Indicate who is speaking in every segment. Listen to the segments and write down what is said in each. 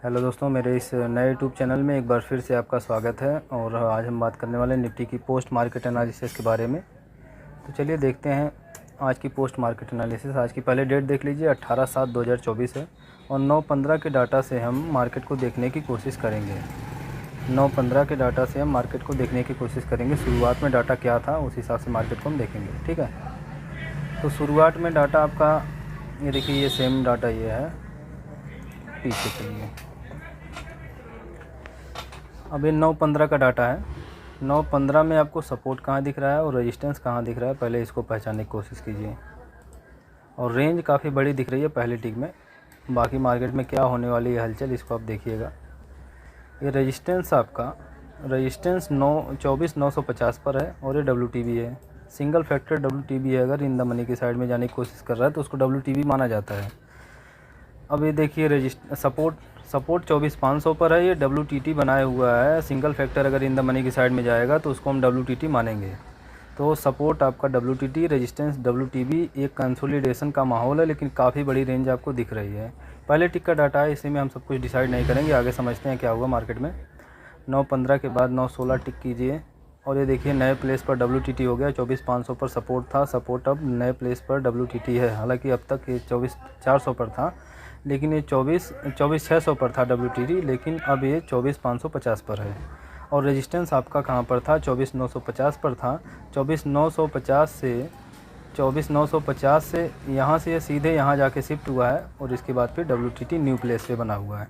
Speaker 1: Hello दोस्तों, मेरे इस नए यूट्यूब चैनल में एक बार फिर से आपका स्वागत है। और आज हम बात करने वाले हैं निफ्टी की पोस्ट मार्केट एनालिसिस के बारे में। तो चलिए देखते हैं आज की पोस्ट मार्केट एनालिसिस। आज की पहले डेट देख लीजिए, 18/7/2024 है और 9/15 के डाटा से हम मार्केट को देखने की कोशिश करेंगे। 9/15 के डाटा से हम मार्केट को देखने की कोशिश करेंगे। शुरुआत में डाटा क्या था उस हिसाब से मार्केट को हम देखेंगे, ठीक है। तो शुरुआत में डाटा आपका ये देखिए, ये सेम डाटा ये है, पीछे चलिए। अब ये 9/15 का डाटा है। 9/15 में आपको सपोर्ट कहाँ दिख रहा है और रेजिस्टेंस कहाँ दिख रहा है, पहले इसको पहचानने की कोशिश कीजिए। और रेंज काफ़ी बड़ी दिख रही है पहले टिक में। बाकी मार्केट में क्या होने वाली है हलचल, इसको आप देखिएगा। ये रेजिस्टेंस आपका रेजिस्टेंस 24,950 पर है और ये WTB है, सिंगल फैक्टर WTB है। अगर इन द मनी की साइड में जाने की कोशिश कर रहा है तो उसको WTB माना जाता है। अब ये देखिए सपोर्ट 24,500 पर है, ये WTT बनाया हुआ है। सिंगल फैक्टर अगर इन द मनी की साइड में जाएगा तो उसको हम WTT मानेंगे। तो सपोर्ट आपका WTT, रेजिस्टेंस WTB, एक कंसोलिडेशन का माहौल है, लेकिन काफ़ी बड़ी रेंज आपको दिख रही है। पहले टिक का डाटा है, इसी में हम सब कुछ डिसाइड नहीं करेंगे, आगे समझते हैं क्या हुआ मार्केट में। 9/15 के बाद 9/16 टिक कीजिए और ये देखिए नए प्लेस पर WTT हो गया। 24,500 पर सपोर्ट था, सपोर्ट अब नए प्लेस पर WTT है। हालांकि अब तक ये 24,400 पर था, लेकिन ये 24,600 पर था WTT, लेकिन अब ये 24,550 पर है। और रेजिस्टेंस आपका कहाँ पर था, 24,950 पर था। 24,950 से यहाँ से ये सीधे यहाँ जाके शिफ्ट हुआ है और इसके बाद फिर WTT न्यू प्लेस पे बना हुआ है।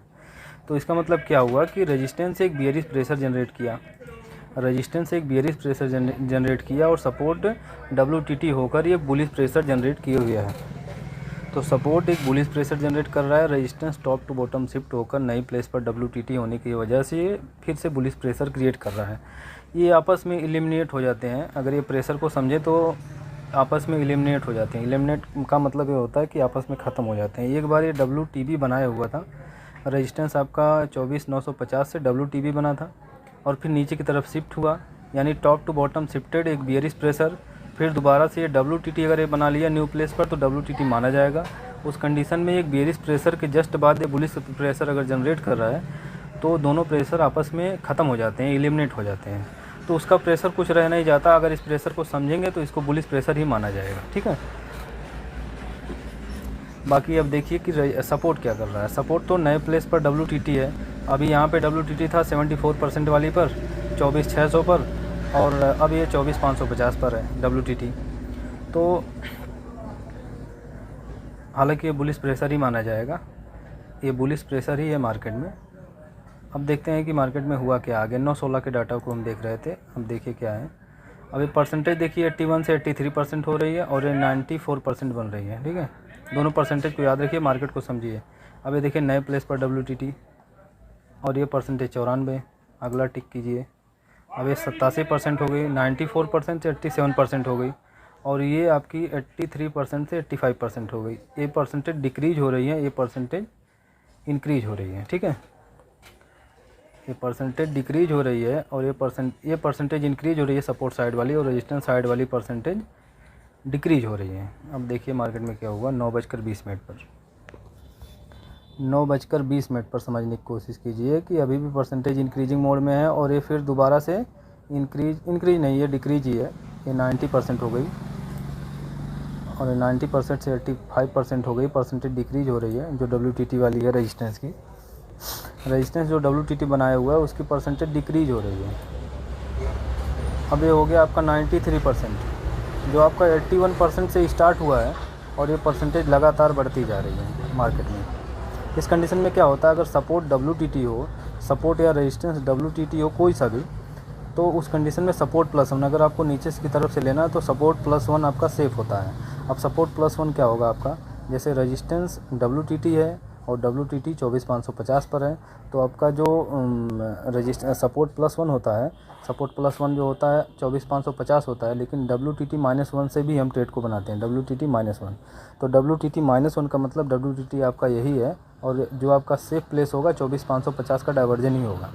Speaker 1: तो इसका मतलब क्या हुआ कि रेजिस्टेंस एक बियरिश प्रेशर जनरेट किया, और सपोर्ट WTT होकर ये बुलिश प्रेशर जनरेट किए हुए है। तो सपोर्ट एक बुलिश प्रेशर जनरेट कर रहा है, resistance top to bottom shift होकर नई प्लेस पर WTT होने की वजह से ये फिर से बुलिश प्रेशर क्रिएट कर रहा है। ये आपस में एलिमिनेट हो जाते हैं। अगर ये प्रेशर को समझे तो आपस में एलिमिनेट हो जाते हैं। एलिमिनेट का मतलब ये होता है कि आपस में ख़त्म हो जाते हैं। एक बार ये WTB बनाया हुआ था, रेजिस्टेंस आपका 24,950 से WTB बना था और फिर नीचे की तरफ शिफ्ट हुआ, यानी टॉप टू बॉटम शिफ्टेड, एक बियरिश प्रेशर। फिर दोबारा से ये WTT अगर ये बना लिया न्यू प्लेस पर तो WTT माना जाएगा। उस कंडीशन में एक बियरिश प्रेशर के जस्ट बाद ये बुलिश प्रेशर अगर जनरेट कर रहा है तो दोनों प्रेशर आपस में ख़त्म हो जाते हैं, एलिमिनेट हो जाते हैं। तो उसका प्रेशर कुछ रह नहीं जाता। अगर इस प्रेशर को समझेंगे तो इसको बुलिश प्रेशर ही माना जाएगा, ठीक है। बाकी अब देखिए कि सपोर्ट क्या कर रहा है। सपोर्ट तो नए प्लेस पर WTT है। अभी यहाँ पे WTT था 74% वाली पर, 24,600 पर, और अब ये 24,550 पर है WTT। तो हालांकि ये बुलिश प्रेशर ही माना जाएगा, ये बुलिश प्रेशर ही है मार्केट में। अब देखते हैं कि मार्केट में हुआ क्या आगे। 9/16 के डाटा को हम देख रहे थे, अब देखिए क्या है। अब ये परसेंटेज देखिए 81 से 83% हो रही है और ये 94% बन रही है, ठीक है। दोनों परसेंटेज को याद रखिए, मार्केट को समझिए। अब ये देखिए नए प्लेस पर WTT और ये परसेंटेज 94। अगला टिक कीजिए। अब ये 87% हो गई, 94% से 87% हो गई, और ये आपकी 83% से 85% हो गई। ये परसेंटेज डिक्रीज हो रही है, ये परसेंटेज इंक्रीज हो रही है, ठीक है। ये परसेंटेज डिक्रीज हो रही है और ये परसेंटेज इंक्रीज हो रही है सपोर्ट साइड वाली, और रेजिस्टेंस साइड वाली परसेंटेज डिक्रीज हो रही है। अब देखिए मार्केट में क्या हुआ। 9:20 पर 9:20 पर समझने की कोशिश कीजिए कि अभी भी परसेंटेज इंक्रीजिंग मोड में है और ये फिर दोबारा से इंक्रीज नहीं है, डिक्रीज ही है। ये 90% हो गई और 90% से 85% हो गई। परसेंटेज डिक्रीज हो रही है जो WTT वाली है रेजिस्टेंस की। रेजिस्टेंस जो WTT बनाया हुआ है उसकी परसेंटेज डिक्रीज हो रही है। अब ये हो गया आपका 93%, जो आपका 81% से स्टार्ट हुआ है, और ये परसेंटेज लगातार बढ़ती जा रही है मार्केट में। इस कंडीशन में क्या होता है, अगर सपोर्ट WTT हो, सपोर्ट या रेजिस्टेंस WTT हो कोई सा भी, तो उस कंडीशन में सपोर्ट +1, अगर आपको नीचे की तरफ से लेना है तो सपोर्ट +1 आपका सेफ होता है। अब सपोर्ट +1 क्या होगा आपका, जैसे रेजिस्टेंस WTT है और WTT 24,550 पर है, तो आपका जो सपोर्ट +1 होता है, सपोर्ट +1 जो होता है 24,550 होता है, लेकिन WTT -1 से भी हम ट्रेड को बनाते हैं, WTT -1। तो WTT -1 का मतलब WTT आपका यही है, और जो आपका सेफ प्लेस होगा 24,550 का डाइवर्जन ही होगा।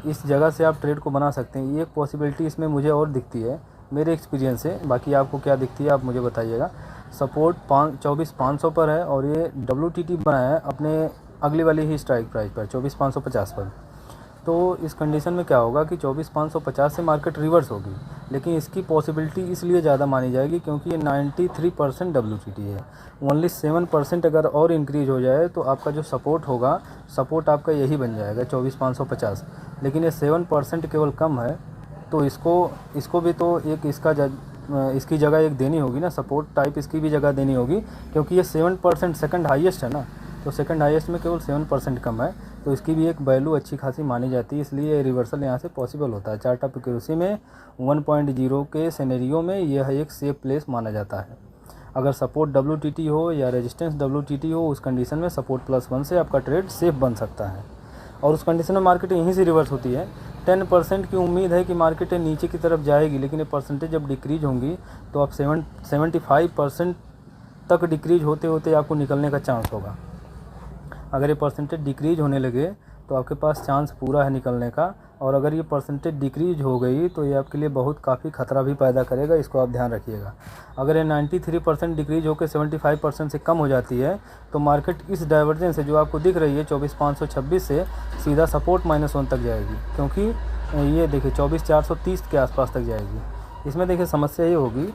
Speaker 1: इस जगह से आप ट्रेड को बना सकते हैं। ये एक पॉसिबिलिटी इसमें मुझे और दिखती है मेरे एक्सपीरियंस से। बाकी आपको क्या दिखती है आप मुझे बताइएगा। सपोर्ट 24,500 पर है और ये WTT बनाया है अपने अगली वाली ही स्ट्राइक प्राइस पर 24,550 पर। तो इस कंडीशन में क्या होगा कि 24,550 से मार्केट रिवर्स होगी, लेकिन इसकी पॉसिबिलिटी इसलिए ज़्यादा मानी जाएगी क्योंकि ये 93% WTT है। ओनली 7% अगर और इंक्रीज़ हो जाए तो आपका जो सपोर्ट होगा, सपोर्ट आपका यही बन जाएगा 24,550, लेकिन ये 7% केवल कम है। तो इसको भी तो एक इसकी जगह एक देनी होगी ना, सपोर्ट टाइप इसकी भी जगह देनी होगी, क्योंकि ये 7% सेकंड हाईएस्ट है ना, तो सेकंड हाईएस्ट में केवल 7% कम है, तो इसकी भी एक वैल्यू अच्छी खासी मानी जाती है, इसलिए रिवर्सल यहाँ से पॉसिबल होता है। चार्ट ऑफ एक्यूरेसी में 1.0 के सिनेरियो में यह एक सेफ प्लेस माना जाता है। अगर सपोर्ट WTT हो या रेजिस्टेंस WTT हो, उस कंडीशन में सपोर्ट +1 से आपका ट्रेड सेफ बन सकता है, और उस कंडीशन में मार्केट यहीं से रिवर्स होती है। 10% की उम्मीद है कि मार्केट नीचे की तरफ जाएगी, लेकिन ये परसेंटेज जब डिक्रीज होंगी तो आप 75% तक डिक्रीज होते होते आपको निकलने का चांस होगा। अगर ये परसेंटेज डिक्रीज होने लगे तो आपके पास चांस पूरा है निकलने का, और अगर ये परसेंटेज डिक्रीज हो गई तो ये आपके लिए बहुत काफ़ी खतरा भी पैदा करेगा, इसको आप ध्यान रखिएगा। अगर ये 93% डिक्रीज होकर 75% से कम हो जाती है तो मार्केट इस डाइवर्जेंस से जो आपको दिख रही है 24,526 से सीधा सपोर्ट -1 तक जाएगी, क्योंकि ये देखिए 24,430 के आसपास तक जाएगी। इसमें देखिए समस्या ये होगी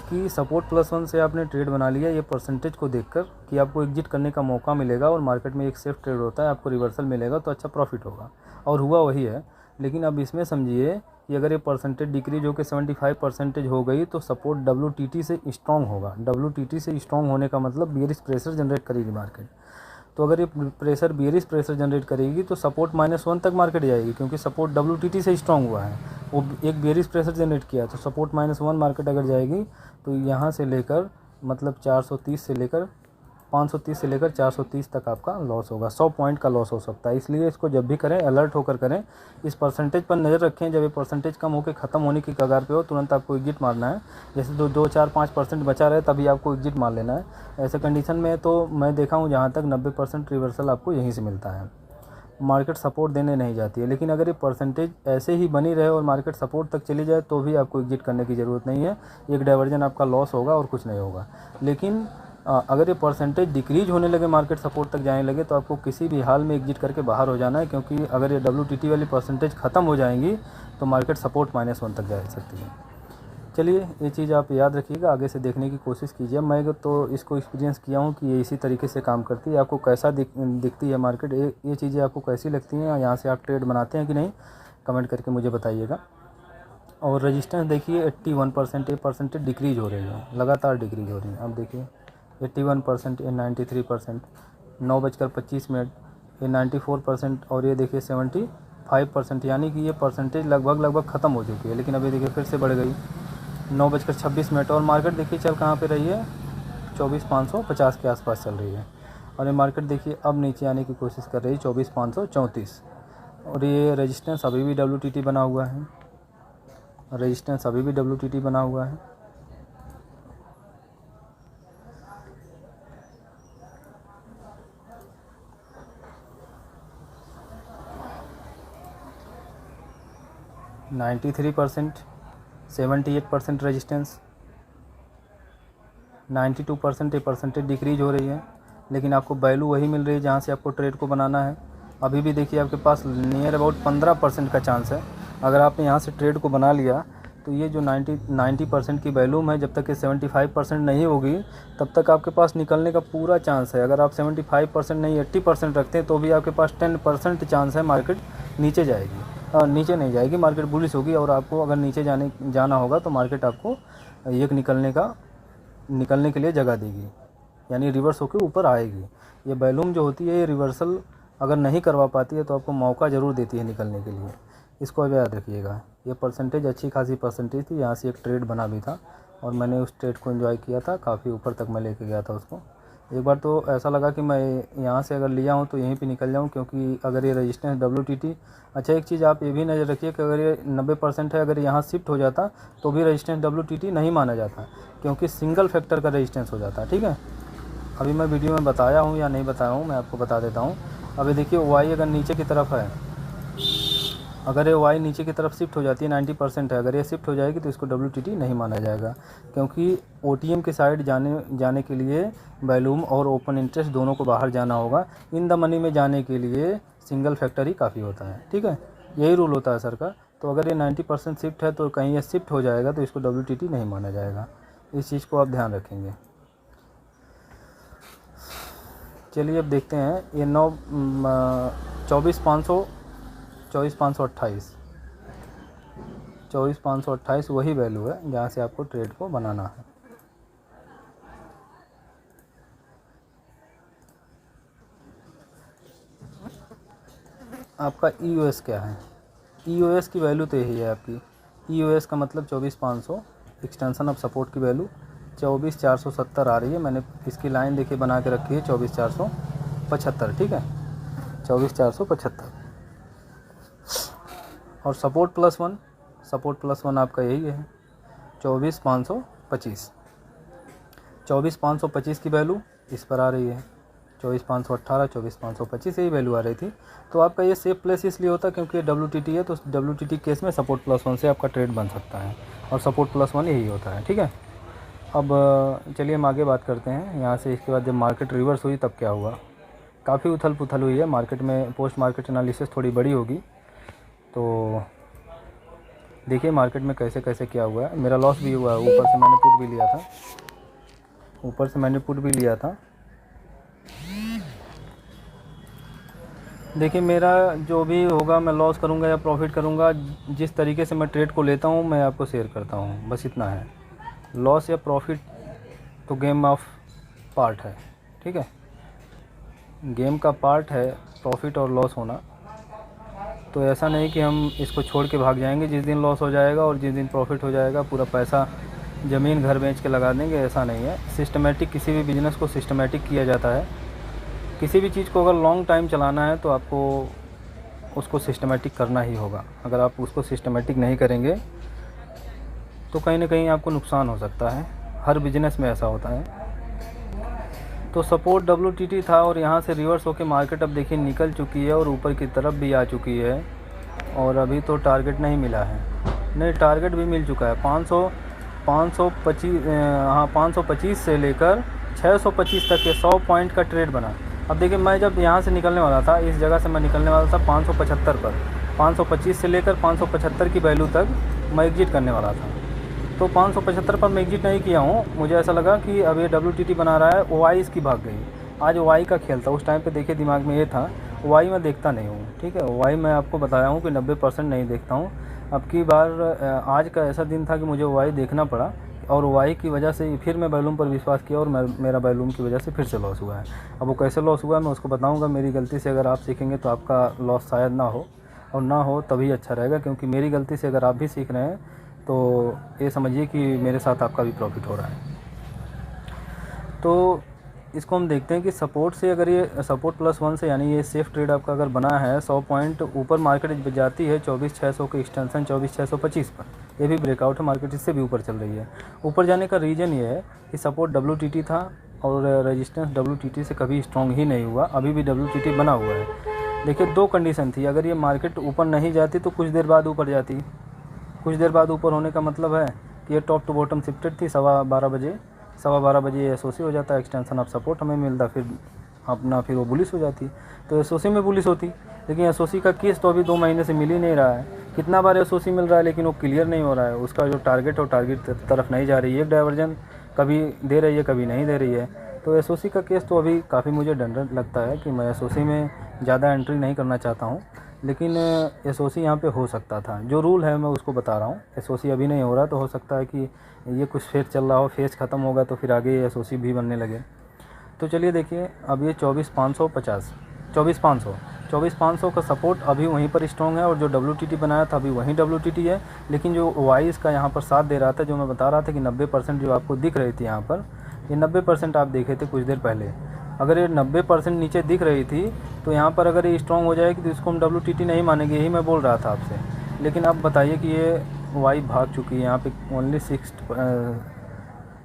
Speaker 1: कि सपोर्ट +1 से आपने ट्रेड बना लिया, ये परसेंटेज को देखकर कि आपको एग्जिट करने का मौका मिलेगा, और मार्केट में एक सेफ ट्रेड होता है, आपको रिवर्सल मिलेगा तो अच्छा प्रॉफिट होगा, और हुआ वही है। लेकिन अब इसमें समझिए कि अगर ये परसेंटेज डिक्रीज होकर 75% हो गई तो सपोर्ट WTT से स्ट्रॉन्ग होगा। WTT से स्ट्रॉन्ग होने का मतलब बेयरिश प्रेशर जनरेट करेगी मार्केट। तो अगर ये बेयरिश प्रेशर जनरेट करेगी तो सपोर्ट -1 तक मार्केट जाएगी, क्योंकि सपोर्ट WTT से स्ट्रॉन्ग हुआ है, वो एक बेयरिश प्रेशर जनरेट किया, तो सपोर्ट -1 मार्केट अगर जाएगी तो यहाँ से लेकर मतलब 430 से लेकर 530 से लेकर 430 तक आपका लॉस होगा, 100 पॉइंट का लॉस हो सकता है। इसलिए इसको जब भी करें अलर्ट होकर करें, इस परसेंटेज पर नज़र रखें। जब ये परसेंटेज कम होकर ख़त्म होने की कगार पे हो तुरंत आपको एग्जिट मारना है। जैसे 2-4-5% बचा रहे तभी आपको एग्जिट मार लेना है। ऐसे कंडीशन में तो मैं देखा हूँ जहाँ तक 90% रिवर्सल आपको यहीं से मिलता है, मार्केट सपोर्ट देने नहीं जाती है। लेकिन अगर ये परसेंटेज ऐसे ही बनी रहे और मार्केट सपोर्ट तक चली जाए तो भी आपको एग्जिट करने की ज़रूरत नहीं है, एक डाइवर्जन आपका लॉस होगा और कुछ नहीं होगा। लेकिन अगर ये परसेंटेज डिक्रीज होने लगे, मार्केट सपोर्ट तक जाने लगे, तो आपको किसी भी हाल में एग्जिट करके बाहर हो जाना है, क्योंकि अगर ये WTT वाली परसेंटेज ख़त्म हो जाएंगी तो मार्केट सपोर्ट -1 तक जा सकती है। चलिए ये चीज़ आप याद रखिएगा, आगे से देखने की कोशिश कीजिए। मैं तो इसको एक्सपीरियंस किया हूँ कि ये इसी तरीके से काम करती है। आपको कैसा दिखती है मार्केट, ये चीज़ें आपको कैसी लगती हैं, यहाँ से आप ट्रेड बनाते हैं कि नहीं, कमेंट करके मुझे बताइएगा। और रेजिस्टेंस देखिए 81%, ये परसेंटेज डिक्रीज हो रही है, लगातार डिक्रीज हो रही है। अब देखिए 81%, ये 93%, 9:25 ये 94%, और ये देखिए 75%, यानी कि ये परसेंटेज लगभग ख़त्म हो चुकी है। लेकिन अभी देखिए फिर से बढ़ गई 9:26 और मार्केट देखिए चल कहाँ पे रही है, 24,550 के आसपास चल रही है। और ये मार्केट देखिए अब नीचे आने की कोशिश कर रही है 24,534, और ये रेजिस्टेंस अभी भी WTT बना हुआ है, रेजिस्टेंस अभी भी WTT बना हुआ है। %93, 78% रेजिस्टेंस, 92% ये परसेंटेज डिक्रीज हो रही है, लेकिन आपको वैल्यू वही मिल रही है जहाँ से आपको ट्रेड को बनाना है। अभी भी देखिए आपके पास नियर अबाउट 15% का चांस है। अगर आपने यहाँ से ट्रेड को बना लिया तो ये जो 90% की वैल्यूम है, जब तक ये 75% नहीं होगी तब तक आपके पास निकलने का पूरा चांस है। अगर आप 75% नहीं 80% रखते हैं तो भी आपके पास 10% चांस है मार्केट नीचे जाएगी, नीचे नहीं जाएगी, मार्केट बुलिश होगी। और आपको अगर नीचे जाना होगा तो मार्केट आपको एक निकलने के लिए जगह देगी, यानी रिवर्स होकर ऊपर आएगी। ये वैल्यूम जो होती है ये रिवर्सल अगर नहीं करवा पाती है तो आपको मौका ज़रूर देती है निकलने के लिए, इसको अब याद रखिएगा। ये परसेंटेज अच्छी खासी परसेंटेज थी, यहाँ से एक ट्रेड बना भी था और मैंने उस ट्रेड को एंजॉय किया था, काफ़ी ऊपर तक मैं लेके गया था उसको। एक बार तो ऐसा लगा कि मैं यहाँ से अगर लिया हूँ तो यहीं पे निकल जाऊँ, क्योंकि अगर ये रेजिस्टेंस WTT, अच्छा एक चीज़ आप ये भी नज़र रखिए कि अगर ये 90% है, अगर यहाँ शिफ्ट हो जाता तो भी रेजिस्टेंस WTT नहीं माना जाता, क्योंकि सिंगल फैक्टर का रेजिस्टेंस हो जाता है। ठीक है, अभी मैं वीडियो में बताया हूँ या नहीं बताया हूँ, मैं आपको बता देता हूँ। अभी देखिए वाई अगर नीचे की तरफ है, अगर ये वाई नीचे की तरफ शिफ्ट हो जाती है 90% है, अगर ये शिफ्ट हो जाएगी तो इसको WTT नहीं माना जाएगा, क्योंकि OTM के साइड जाने के लिए वैल्यूम और ओपन इंटरेस्ट दोनों को बाहर जाना होगा। इन द मनी में जाने के लिए सिंगल फैक्टर ही काफ़ी होता है। ठीक है, यही रूल होता है सर का। तो अगर ये 90% शिफ्ट है तो कहीं ये शिफ्ट हो जाएगा तो इसको WTT नहीं माना जाएगा। इस चीज़ को आप ध्यान रखेंगे। चलिए अब देखते हैं ये 24,528 वही वैल्यू है जहाँ से आपको ट्रेड को बनाना है। आपका EOS क्या है? EOS की वैल्यू तो यही है आपकी। EOS का मतलब 24,500, एक्सटेंशन ऑफ सपोर्ट की वैल्यू 24,470 आ रही है। मैंने इसकी लाइन देखिए बना के रखी है 24,475। ठीक है, 24,475। और सपोर्ट प्लस वन आपका यही है 24,525। 24,525 की वैल्यू इस पर आ रही है 24,518, 24,525 यही वैल्यू आ रही थी। तो आपका ये सेफ प्लेस इसलिए होता है क्योंकि ये WTT है, तो WTT केस में सपोर्ट प्लस वन से आपका ट्रेड बन सकता है, और सपोर्ट प्लस वन यही होता है। ठीक है, अब चलिए हम आगे बात करते हैं यहाँ से। इसके बाद जब मार्केट रिवर्स हुई तब क्या हुआ? काफ़ी उथल पुथल हुई है मार्केट में। पोस्ट मार्केट एनालिसिस थोड़ी बड़ी होगी, तो देखिए मार्केट में कैसे कैसे क्या हुआ है। मेरा लॉस भी हुआ है, ऊपर से मैंने पुट भी लिया था। देखिए मेरा जो भी होगा मैं लॉस करूंगा या प्रॉफिट करूंगा, जिस तरीके से मैं ट्रेड को लेता हूं मैं आपको शेयर करता हूं, बस इतना है। लॉस या प्रॉफिट तो गेम ऑफ पार्ट है। ठीक है, गेम का पार्ट है प्रॉफिट और लॉस होना। तो ऐसा नहीं कि हम इसको छोड़ के भाग जाएंगे, जिस दिन लॉस हो जाएगा और जिस दिन प्रॉफिट हो जाएगा पूरा पैसा ज़मीन घर बेच के लगा देंगे, ऐसा नहीं है। सिस्टमेटिक, किसी भी बिज़नेस को सिस्टमेटिक किया जाता है। किसी भी चीज़ को अगर लॉन्ग टाइम चलाना है तो आपको उसको सिस्टमेटिक करना ही होगा। अगर आप उसको सिस्टमेटिक नहीं करेंगे तो कहीं ना कहीं आपको नुकसान हो सकता है। हर बिजनेस में ऐसा होता है। तो सपोर्ट WTT था और यहाँ से रिवर्स होकर मार्केट अब देखिए निकल चुकी है और ऊपर की तरफ भी आ चुकी है, और अभी तो टारगेट नहीं मिला है। नहीं, टारगेट भी मिल चुका है 525 से लेकर 625 तक के 100 पॉइंट का ट्रेड बना। अब देखिए मैं जब यहाँ से निकलने वाला था, इस जगह से मैं निकलने वाला था 575 पर, 525 से लेकर 575 की वैल्यू तक मैं एग्जिट करने वाला था। तो 575 पर मैं एग्जिट नहीं किया हूँ। मुझे ऐसा लगा कि अब ये WTT बना रहा है, वाई इसकी भाग गई। आज वाई का खेल था, उस टाइम पे देखिए दिमाग में ये था वाई मैं देखता नहीं हूँ। ठीक है, वाई मैं आपको बताया हूँ कि 90% नहीं देखता हूँ। अब की बार आज का ऐसा दिन था कि मुझे वाई देखना पड़ा, और वाई की वजह से फिर मैं वैल्यूम पर विश्वास किया और मेरा वैल्यूम की वजह से फिर से लॉस हुआ है। अब वो कैसे लॉस हुआ है मैं उसको बताऊंगा। मेरी गलती से अगर आप सीखेंगे तो आपका लॉस शायद ना हो, और ना हो तभी अच्छा रहेगा, क्योंकि मेरी गलती से अगर आप भी सीख रहे हैं तो ये समझिए कि मेरे साथ आपका भी प्रॉफिट हो रहा है। तो इसको हम देखते हैं कि सपोर्ट से, अगर ये सपोर्ट प्लस वन से, यानी ये सेफ ट्रेड आपका अगर बना है 100 पॉइंट ऊपर मार्केट जाती है 24,600 के एक्सटेंशन 24,625 पर, ये भी ब्रेकआउट है, मार्केट इससे भी ऊपर चल रही है। ऊपर जाने का रीज़न ये है कि सपोर्ट WTT था और रेजिस्टेंस WTT से कभी स्ट्रॉन्ग ही नहीं हुआ, अभी भी WTT बना हुआ है। देखिए दो कंडीशन थी, अगर ये मार्केट ऊपर नहीं जाती तो कुछ देर बाद ऊपर जाती। कुछ देर बाद ऊपर होने का मतलब है कि ये टॉप टू बॉटम शिफ्टेड थी। 12:15 बजे SOC हो जाता है, एक्सटेंशन ऑफ सपोर्ट हमें मिलता, फिर वो बुलिश हो जाती। तो SOC में बुलिश होती, लेकिन SOC का केस तो अभी 2 महीने से मिल ही नहीं रहा है। कितना बार SOC मिल रहा है लेकिन वो क्लियर नहीं हो रहा है। उसका जो टारगेट है वो टारगेट तरफ नहीं जा रही है। एक डाइवर्जन कभी दे रही है कभी नहीं दे रही है। तो SOC का केस तो अभी काफ़ी मुझे डर लगता है कि मैं SOC में ज़्यादा एंट्री नहीं करना चाहता हूँ, लेकिन SOC यहाँ पे हो सकता था। जो रूल है मैं उसको बता रहा हूँ। SOC अभी नहीं हो रहा, तो हो सकता है कि ये कुछ फेज चल रहा हो, फेज ख़त्म होगा तो फिर आगे SOC भी बनने लगे। तो चलिए देखिए, अब ये 24,500 का सपोर्ट अभी वहीं पर स्ट्रॉन्ग है, और जो WTT बनाया था अभी वहीं WTT है। लेकिन जो वाई इसका यहाँ पर साथ दे रहा था, जो मैं बता रहा था कि 90% जो आपको दिख रही थी यहाँ पर, ये 90% आप देखे थे कुछ देर पहले। अगर ये 90% नीचे दिख रही थी तो यहाँ पर अगर ये स्ट्रॉन्ग हो जाएगी तो इसको हम WTT नहीं मानेंगे, यही मैं बोल रहा था आपसे। लेकिन अब बताइए कि ये वाई भाग चुकी है, यहाँ पे ओनली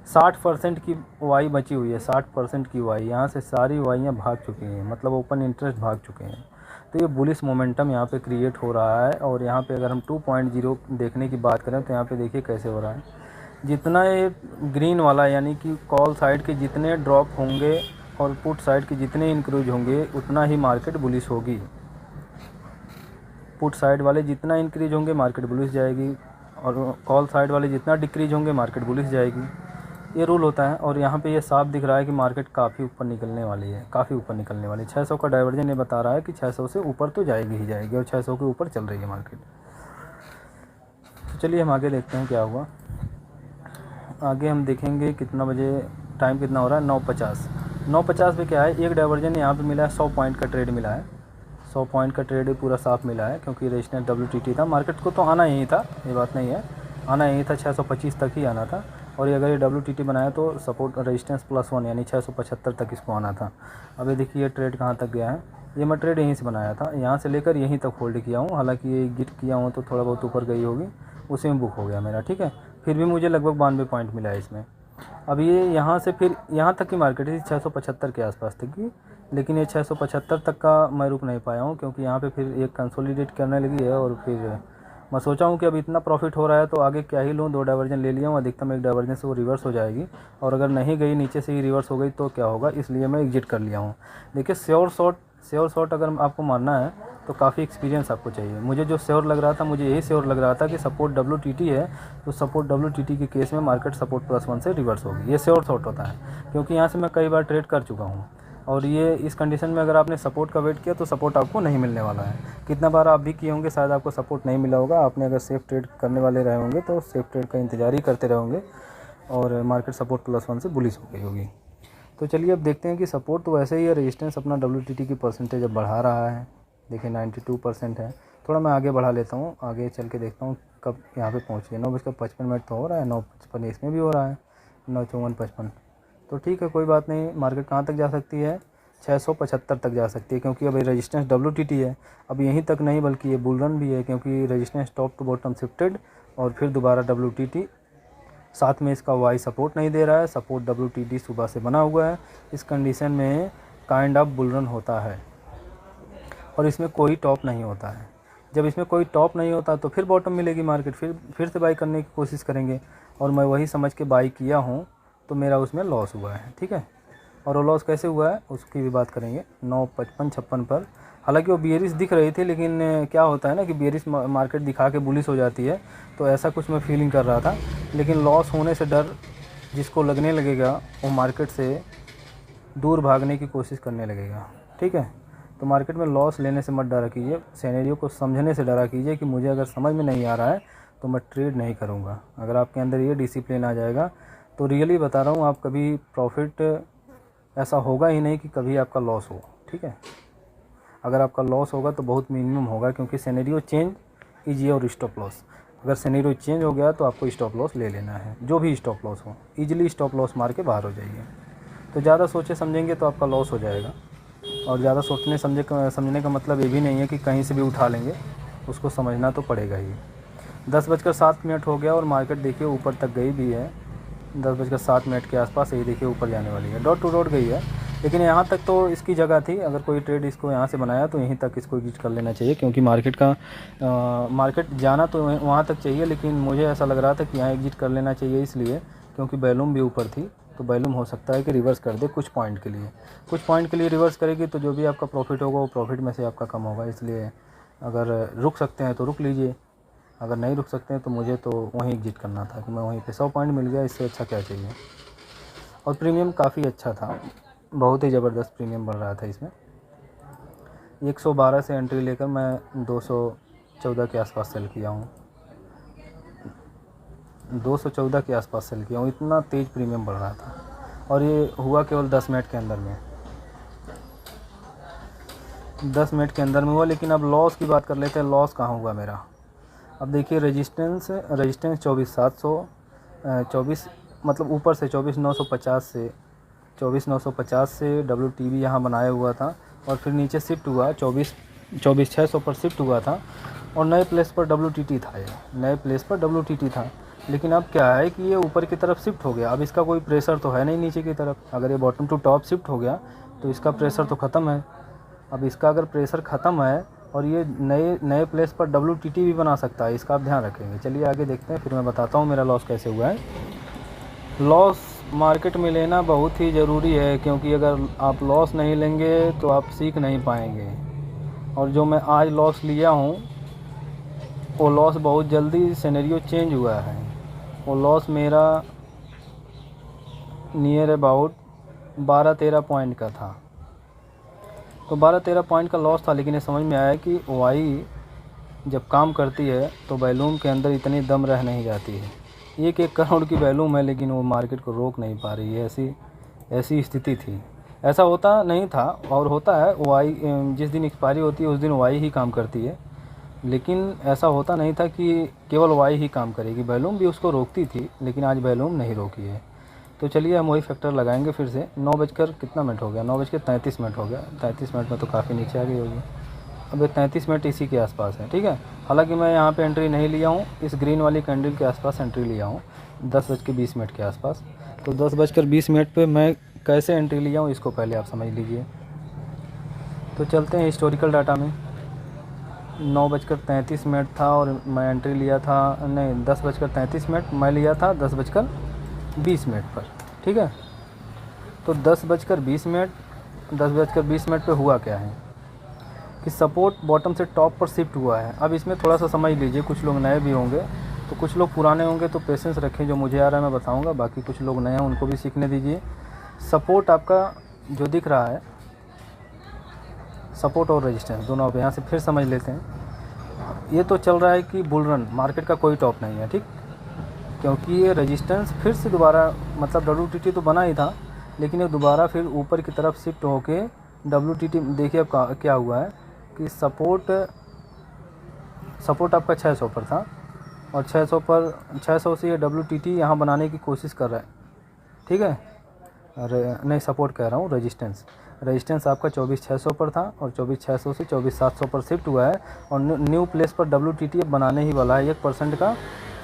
Speaker 1: 60% की वाई बची हुई है। 60% की वाई, यहाँ से सारी वाइयाँ भाग चुकी हैं, मतलब ओपन इंटरेस्ट भाग चुके हैं। तो ये बुलिश मोमेंटम यहाँ पे क्रिएट हो रहा है। और यहाँ पे अगर हम 2.0 देखने की बात करें तो यहाँ पे देखिए कैसे हो रहा है। जितना ये ग्रीन वाला यानी कि कॉल साइड के जितने ड्रॉप होंगे और पुट साइड के जितने इंक्रीज होंगे उतना ही मार्केट बुलिश होगी। पुट साइड वाले जितना इंक्रीज होंगे मार्केट बुलिश जाएगी, और कॉल साइड वाले जितना डिक्रीज होंगे मार्केट बुलिश जाएगी। ये रूल होता है। और यहाँ पे ये साफ दिख रहा है कि मार्केट काफ़ी ऊपर निकलने वाली है, काफ़ी ऊपर निकलने वाली है। 600 का डाइवर्जन ये बता रहा है कि 600 से ऊपर तो जाएगी ही जाएगी, और 600 के ऊपर चल रही है मार्केट। तो चलिए हम आगे देखते हैं क्या हुआ। आगे हम देखेंगे कितना बजे, टाइम कितना हो रहा है, 9:50। 9:50 पे क्या है, एक डाइवर्जन यहाँ पे मिला है, 100 पॉइंट का ट्रेड मिला है। 100 पॉइंट का ट्रेड पूरा साफ मिला है, क्योंकि रेजिस्टेंस WTT था। मार्केट को तो आना यही था, ये बात नहीं है, आना यही था, 625 तक ही आना था। और ये अगर ये WTT बनाया तो सपोर्ट रेजिस्टेंस +1 यानी 675 तक इसको आना था। अब ये देखिए ये ट्रेड कहाँ तक गया है। ये मैं ट्रेड यहीं से बनाया था, यहाँ से लेकर यहीं तक होल्ड किया हूँ। हालांकि ये गिट किया हूँ तो थोड़ा बहुत ऊपर गई होगी, उसी में बुक हो गया मेरा, ठीक है। फिर भी मुझे लगभग 92 पॉइंट मिला है इसमें। अब ये यहाँ से फिर यहाँ तक की मार्केट है 675 के आसपास तक की, लेकिन ये 675 तक का मैं रुक नहीं पाया हूँ, क्योंकि यहाँ पे फिर एक कंसोलिडेट करने लगी है। और फिर मैं सोचा हूँ कि अब इतना प्रॉफिट हो रहा है तो आगे क्या ही लूँ, 2 डाइवर्जन ले लिया हूँ, अधिकतम एक डाइवर्जन से वो रिवर्स हो जाएगी। और अगर नहीं गई, नीचे से ही रिवर्स हो गई तो क्या होगा, इसलिए मैं एग्जिट कर लिया हूँ। देखिए श्योर शॉट अगर आपको मारना है तो काफ़ी एक्सपीरियंस आपको चाहिए। मुझे जो श्योर लग रहा था, मुझे यही श्योर लग रहा था कि सपोर्ट WTT है, तो सपोर्ट WTT के केस में मार्केट सपोर्ट +1 से रिवर्स होगी। ये श्योर शॉट होता है, क्योंकि यहाँ से मैं कई बार ट्रेड कर चुका हूँ। और ये इस कंडीशन में अगर आपने सपोर्ट का वेट किया तो सपोर्ट आपको नहीं मिलने वाला है। कितना बार आप भी किए होंगे, शायद आपको सपोर्ट नहीं मिला होगा। आपने अगर सेफ ट्रेड करने वाले रहे होंगे तो सेफ ट्रेड का इंतजार ही करते रहोगे, और मार्केट सपोर्ट +1 से बुलिश हो गई होगी। तो चलिए अब देखते हैं कि सपोर्ट तो वैसे ही है, रेजिस्टेंस अपना WTT की परसेंटेज अब बढ़ा रहा है। देखिए 92% है। थोड़ा मैं आगे बढ़ा लेता हूँ, आगे चल के देखता हूँ कब यहाँ पे पहुँची है। 9:55 तो हो रहा है, 9:55 इसमें भी हो रहा है, 9:54-55। तो ठीक है, कोई बात नहीं। मार्केट कहाँ तक जा सकती है, 675 तक जा सकती है, क्योंकि अभी रेजिस्टेंस WTT है। अब यहीं तक नहीं बल्कि ये बुल रन भी है, क्योंकि resistance top to bottom shifted और फिर दोबारा WTT, साथ में इसका वाई सपोर्ट नहीं दे रहा है। सपोर्ट WTT सुबह से बना हुआ है। इस कंडीशन में काइंड ऑफ बुल रन होता है, और इसमें कोई टॉप नहीं होता है। जब इसमें कोई टॉप नहीं होता तो फिर बॉटम मिलेगी, मार्केट फिर से बाई करने की कोशिश करेंगे। और मैं वही समझ के बाई किया हूँ, तो मेरा उसमें लॉस हुआ है, ठीक है। और वो लॉस कैसे हुआ है उसकी भी बात करेंगे। 9:55-56 पर हालांकि वो बियरिश दिख रही थी, लेकिन क्या होता है ना कि बियरिश मार्केट दिखा के बुलिश हो जाती है, तो ऐसा कुछ मैं फीलिंग कर रहा था। लेकिन लॉस होने से डर जिसको लगने लगेगा वो मार्केट से दूर भागने की कोशिश करने लगेगा, ठीक है। तो मार्केट में लॉस लेने से मत डरा कीजिए, सिनेरियो को समझने से डरा कीजिए कि मुझे अगर समझ में नहीं आ रहा है तो मैं ट्रेड नहीं करूँगा। अगर आपके अंदर ये डिसिप्लिन आ जाएगा तो रियली बता रहा हूँ, आप कभी प्रॉफिट ऐसा होगा ही नहीं कि कभी आपका लॉस हो, ठीक है। अगर आपका लॉस होगा तो बहुत मिनिमम होगा, क्योंकि सिनेरियो चेंज कीजिए और स्टॉप लॉस। अगर सिनेरियो चेंज हो गया तो आपको स्टॉप लॉस ले लेना है, जो भी स्टॉप लॉस हो, ईजिली स्टॉप लॉस मार के बाहर हो जाइए। तो ज़्यादा सोचे समझेंगे तो आपका लॉस हो जाएगा। और ज़्यादा समझने का मतलब ये भी नहीं है कि कहीं से भी उठा लेंगे, उसको समझना तो पड़ेगा ही। 10:07 हो गया और मार्केट देखिए ऊपर तक गई भी है। 10:07 के आसपास यही देखिए ऊपर जाने वाली है, डॉट टू डॉट गई है। लेकिन यहाँ तक तो इसकी जगह थी, अगर कोई ट्रेड इसको यहाँ से बनाया तो यहीं तक इसको एग्जिट कर लेना चाहिए, क्योंकि मार्केट जाना तो वहाँ तक चाहिए। लेकिन मुझे ऐसा लग रहा था कि यहाँ एग्जिट कर लेना चाहिए, इसलिए क्योंकि वॉल्यूम भी ऊपर थी, तो वॉल्यूम हो सकता है कि रिवर्स कर दे कुछ पॉइंट के लिए रिवर्स करेगी, तो जो भी आपका प्रॉफिट होगा वो प्रॉफिट में से आपका कम होगा। इसलिए अगर रुक सकते हैं तो रुक लीजिए, अगर नहीं रुक सकते हैं तो मुझे तो वहीं एग्जिट करना था कि मैं वहीं पे 100 पॉइंट मिल गया, इससे अच्छा क्या चाहिए। और प्रीमियम काफ़ी अच्छा था, बहुत ही ज़बरदस्त प्रीमियम बढ़ रहा था इसमें। 112 से एंट्री लेकर मैं 214 के आसपास सेल किया हूँ, 214 के आसपास सेल किया हूँ। इतना तेज़ प्रीमियम बढ़ रहा था, और ये हुआ केवल 10 मिनट के अंदर में, 10 मिनट के अंदर में हुआ। लेकिन अब लॉस की बात कर लेते हैं, लॉस कहाँ हुआ मेरा। अब देखिए रेजिस्टेंस 24,700, 24 मतलब ऊपर से 24,950 से 24,950 से WTB यहाँ बनाया हुआ था, और फिर नीचे शिफ्ट हुआ 24,600 पर शिफ्ट हुआ था, और नए प्लेस पर WTT था, ये नए प्लेस पर WTT था। लेकिन अब क्या है कि ये ऊपर की तरफ शिफ्ट हो गया, अब इसका कोई प्रेशर तो है नहीं नीचे की तरफ। अगर ये बॉटम टू टॉप शिफ्ट हो गया तो इसका प्रेशर तो ख़त्म है। अब इसका अगर प्रेशर ख़त्म है और ये नए प्लेस पर WTT भी बना सकता है, इसका आप ध्यान रखेंगे। चलिए आगे देखते हैं, फिर मैं बताता हूँ मेरा लॉस कैसे हुआ है। लॉस मार्केट में लेना बहुत ही ज़रूरी है, क्योंकि अगर आप लॉस नहीं लेंगे तो आप सीख नहीं पाएंगे। और जो मैं आज लॉस लिया हूँ वो लॉस बहुत जल्दी सिनेरियो चेंज हुआ है। वो लॉस मेरा नियर अबाउट 12-13 पॉइंट का था। तो 12-13 पॉइंट का लॉस था, लेकिन ये समझ में आया कि वाई जब काम करती है तो वॉल्यूम के अंदर इतनी दम रह नहीं जाती है। 1 करोड़ की वॉल्यूम है, लेकिन वो मार्केट को रोक नहीं पा रही है। ऐसी स्थिति थी। ऐसा होता नहीं था, और होता है वाई जिस दिन एक्सपायरी होती है उस दिन वाई ही काम करती है, लेकिन ऐसा होता नहीं था कि केवल वाई ही काम करेगी। वॉल्यूम भी उसको रोकती थी, लेकिन आज वॉल्यूम नहीं रोकी है। तो चलिए हम वही फैक्टर लगाएंगे फिर से। 9 बजकर कितना मिनट हो गया? 9:33 हो गया। 33 मिनट में तो काफ़ी नीचे आ गई होगी। अब ये 33 मिनट इसी के आसपास है, ठीक है। हालांकि मैं यहाँ पे एंट्री नहीं लिया हूँ, इस ग्रीन वाली कैंडल के आसपास एंट्री लिया हूँ 10:20 के आसपास। तो 10:20 पे मैं कैसे एंट्री लिया हूँ इसको पहले आप समझ लीजिए। तो चलते हैं हिस्टोरिकल डाटा में। 9:33 था और मैं एंट्री लिया था, नहीं 10:33 मैं लिया था 10:20 पर, ठीक है। तो 10:20 पे हुआ क्या है कि सपोर्ट बॉटम से टॉप पर शिफ्ट हुआ है। अब इसमें थोड़ा सा समझ लीजिए, कुछ लोग नए भी होंगे तो कुछ लोग पुराने होंगे, तो पेशेंस रखें। जो मुझे आ रहा है मैं बताऊंगा, बाकी कुछ लोग नए हैं उनको भी सीखने दीजिए। सपोर्ट आपका जो दिख रहा है, सपोर्ट और रेजिस्टेंस दोनों, अब यहाँ से फिर समझ लेते हैं। ये तो चल रहा है कि बुल रन, मार्केट का कोई टॉप नहीं है, ठीक। क्योंकि ये रेजिस्टेंस फिर से दोबारा, मतलब WTT तो बना ही था, लेकिन ये दोबारा फिर ऊपर की तरफ शिफ्ट होके WTT, देखिए अब क्या हुआ है कि सपोर्ट आपका 600 पर था, और 600 से ये WTT यहाँ बनाने की कोशिश कर रहा है, ठीक है। नहीं, सपोर्ट कह रहा हूँ, रेजिस्टेंस आपका 24,600 पर था, और 24,600 से 24,700 पर शिफ्ट हुआ है, और न्यू प्लेस पर WTT अब बनाने ही वाला है।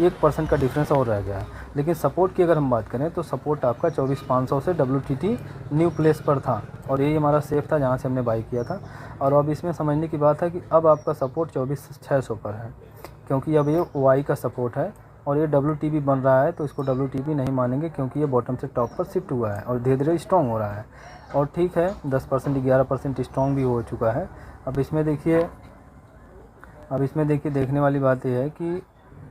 Speaker 1: 1% का डिफरेंस और रह गया है। लेकिन सपोर्ट की अगर हम बात करें तो सपोर्ट आपका 24,500 से WTT न्यू प्लेस पर था, और यही हमारा सेफ था जहाँ से हमने बाई किया था। और अब इसमें समझने की बात है कि अब आपका सपोर्ट 24,600 पर है, क्योंकि अब ये वाई का सपोर्ट है, और ये WTB बन रहा है, तो इसको WTB नहीं मानेंगे, क्योंकि ये बॉटम से टॉप पर शिफ्ट हुआ है और धीरे धीरे स्ट्रॉन्ग हो रहा है। और ठीक है, 10% 11% स्ट्रॉन्ग भी हो चुका है। अब इसमें देखिए देखने वाली बात यह है कि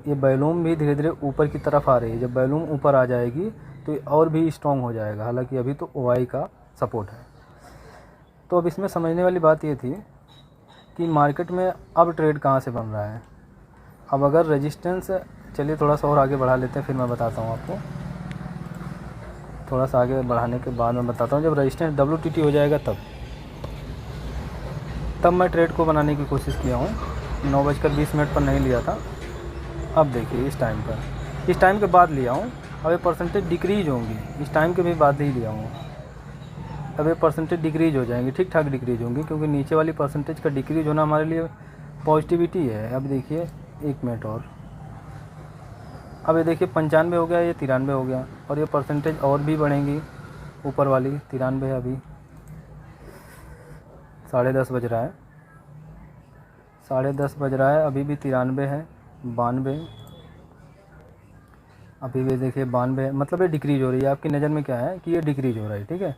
Speaker 1: ये वॉल्यूम भी धीरे धीरे ऊपर की तरफ आ रही है। जब वॉल्यूम ऊपर आ जाएगी तो ये और भी स्ट्रॉन्ग हो जाएगा। हालांकि अभी तो OI का सपोर्ट है। तो अब इसमें समझने वाली बात ये थी कि मार्केट में अब ट्रेड कहाँ से बन रहा है। अब अगर रेजिस्टेंस, चलिए थोड़ा सा और आगे बढ़ा लेते हैं, फिर मैं बताता हूँ आपको। थोड़ा सा आगे बढ़ाने के बाद मैं बताता हूँ, जब रेजिस्टेंस WTT हो जाएगा तब मैं ट्रेड को बनाने की कोशिश किया हूँ। 9:20 पर नहीं लिया था। अब देखिए इस टाइम के बाद लिया हूँ। अब ये परसेंटेज डिक्रीज होंगी, इस टाइम के भी बाद ही लिया हूँ। अब ये परसेंटेज डिक्रीज हो जाएंगी, ठीक ठाक डिक्रीज होंगी, क्योंकि नीचे वाली परसेंटेज का डिक्रीज होना हमारे लिए पॉजिटिविटी है। अब देखिए 1 मिनट और, अब ये देखिए 95 हो गया, ये 93 हो गया, और ये परसेंटेज और भी बढ़ेंगी। ऊपर वाली 93 है, अभी 10:30 बज रहा है, 10:30 बज रहा है, अभी भी 93 है, 92, अभी भी देखिए 92, मतलब ये डिक्रीज हो रही है। आपकी नज़र में क्या है कि ये डिक्रीज हो रहा है, ठीक है।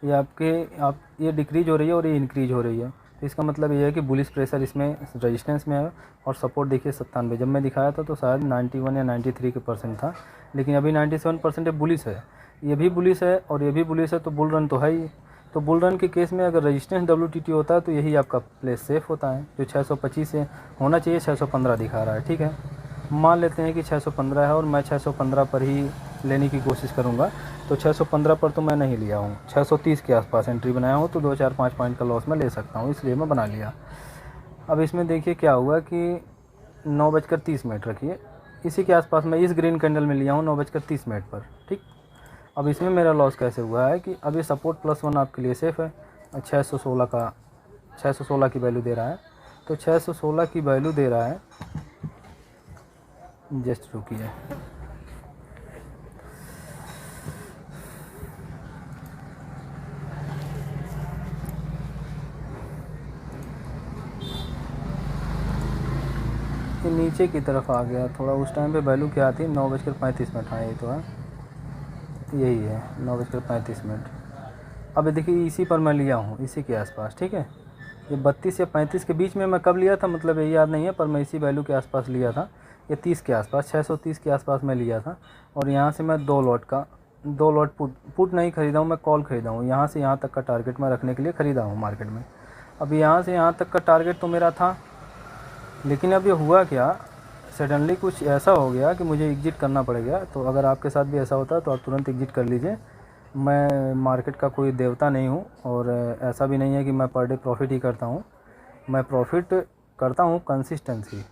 Speaker 1: ये डिक्रीज हो रही है और ये इंक्रीज हो रही है। तो इसका मतलब ये है कि बुलिश प्रेशर इसमें रेजिस्टेंस में है, और सपोर्ट देखिए 97। जब मैं दिखाया था तो शायद 91 या 93 के परसेंट था, लेकिन अभी 97% बुलिश है। ये भी बुलिश है और ये भी बुलिश है, तो बुल रन तो है ही। तो बुल रन के केस में अगर रेजिस्टेंस WTT होता है तो यही आपका प्लेस सेफ होता है, जो 625 से होना चाहिए, 615 दिखा रहा है, ठीक है। मान लेते हैं कि 615 है, और मैं 615 पर ही लेने की कोशिश करूंगा। तो 615 पर तो मैं नहीं लिया हूँ, 630 के आसपास एंट्री बनाया हूँ, तो 2-4-5 पॉइंट का लॉस मैं ले सकता हूँ, इसलिए मैं बना लिया। अब इसमें देखिए क्या हुआ कि 9:30 रखिए, इसी के आसपास मैं इस ग्रीन कैंडल में लिया हूँ 9:30 पर, ठीक। अब इसमें मेरा लॉस कैसे हुआ है कि अभी सपोर्ट +1 आपके लिए सेफ़ है, 616 की वैल्यू दे रहा है। तो 616 की वैल्यू दे रहा है, जस्ट रुकिए, ये नीचे की तरफ आ गया थोड़ा। उस टाइम पे वैल्यू क्या थी, 9:35। हाँ, यही तो है, यही है 9:35। अब देखिए इसी पर मैं लिया हूँ, इसी के आसपास, ठीक है। ये 32 या 35 के बीच में मैं कब लिया था मतलब ये याद नहीं है, पर मैं इसी वैल्यू के आसपास लिया था। ये 30 के आसपास, 630 के आसपास मैं लिया था। और यहाँ से मैं 2 लॉट पुट नहीं ख़रीदा हूँ, मैं कॉल ख़रीदा हूँ। यहाँ से यहाँ तक का टारगेट मैं रखने के लिए ख़रीदा हूँ मार्केट में। अब यहाँ से यहाँ तक का टारगेट तो मेरा था, लेकिन अब ये हुआ क्या, सडनली कुछ ऐसा हो गया कि मुझे एग्जिट करना पड़ गया। तो अगर आपके साथ भी ऐसा होता है तो आप तुरंत एग्जिट कर लीजिए। मैं मार्केट का कोई देवता नहीं हूँ, और ऐसा भी नहीं है कि मैं पर डे प्रॉफिट ही करता हूँ। मैं प्रॉफिट करता हूँ कंसिस्टेंसी।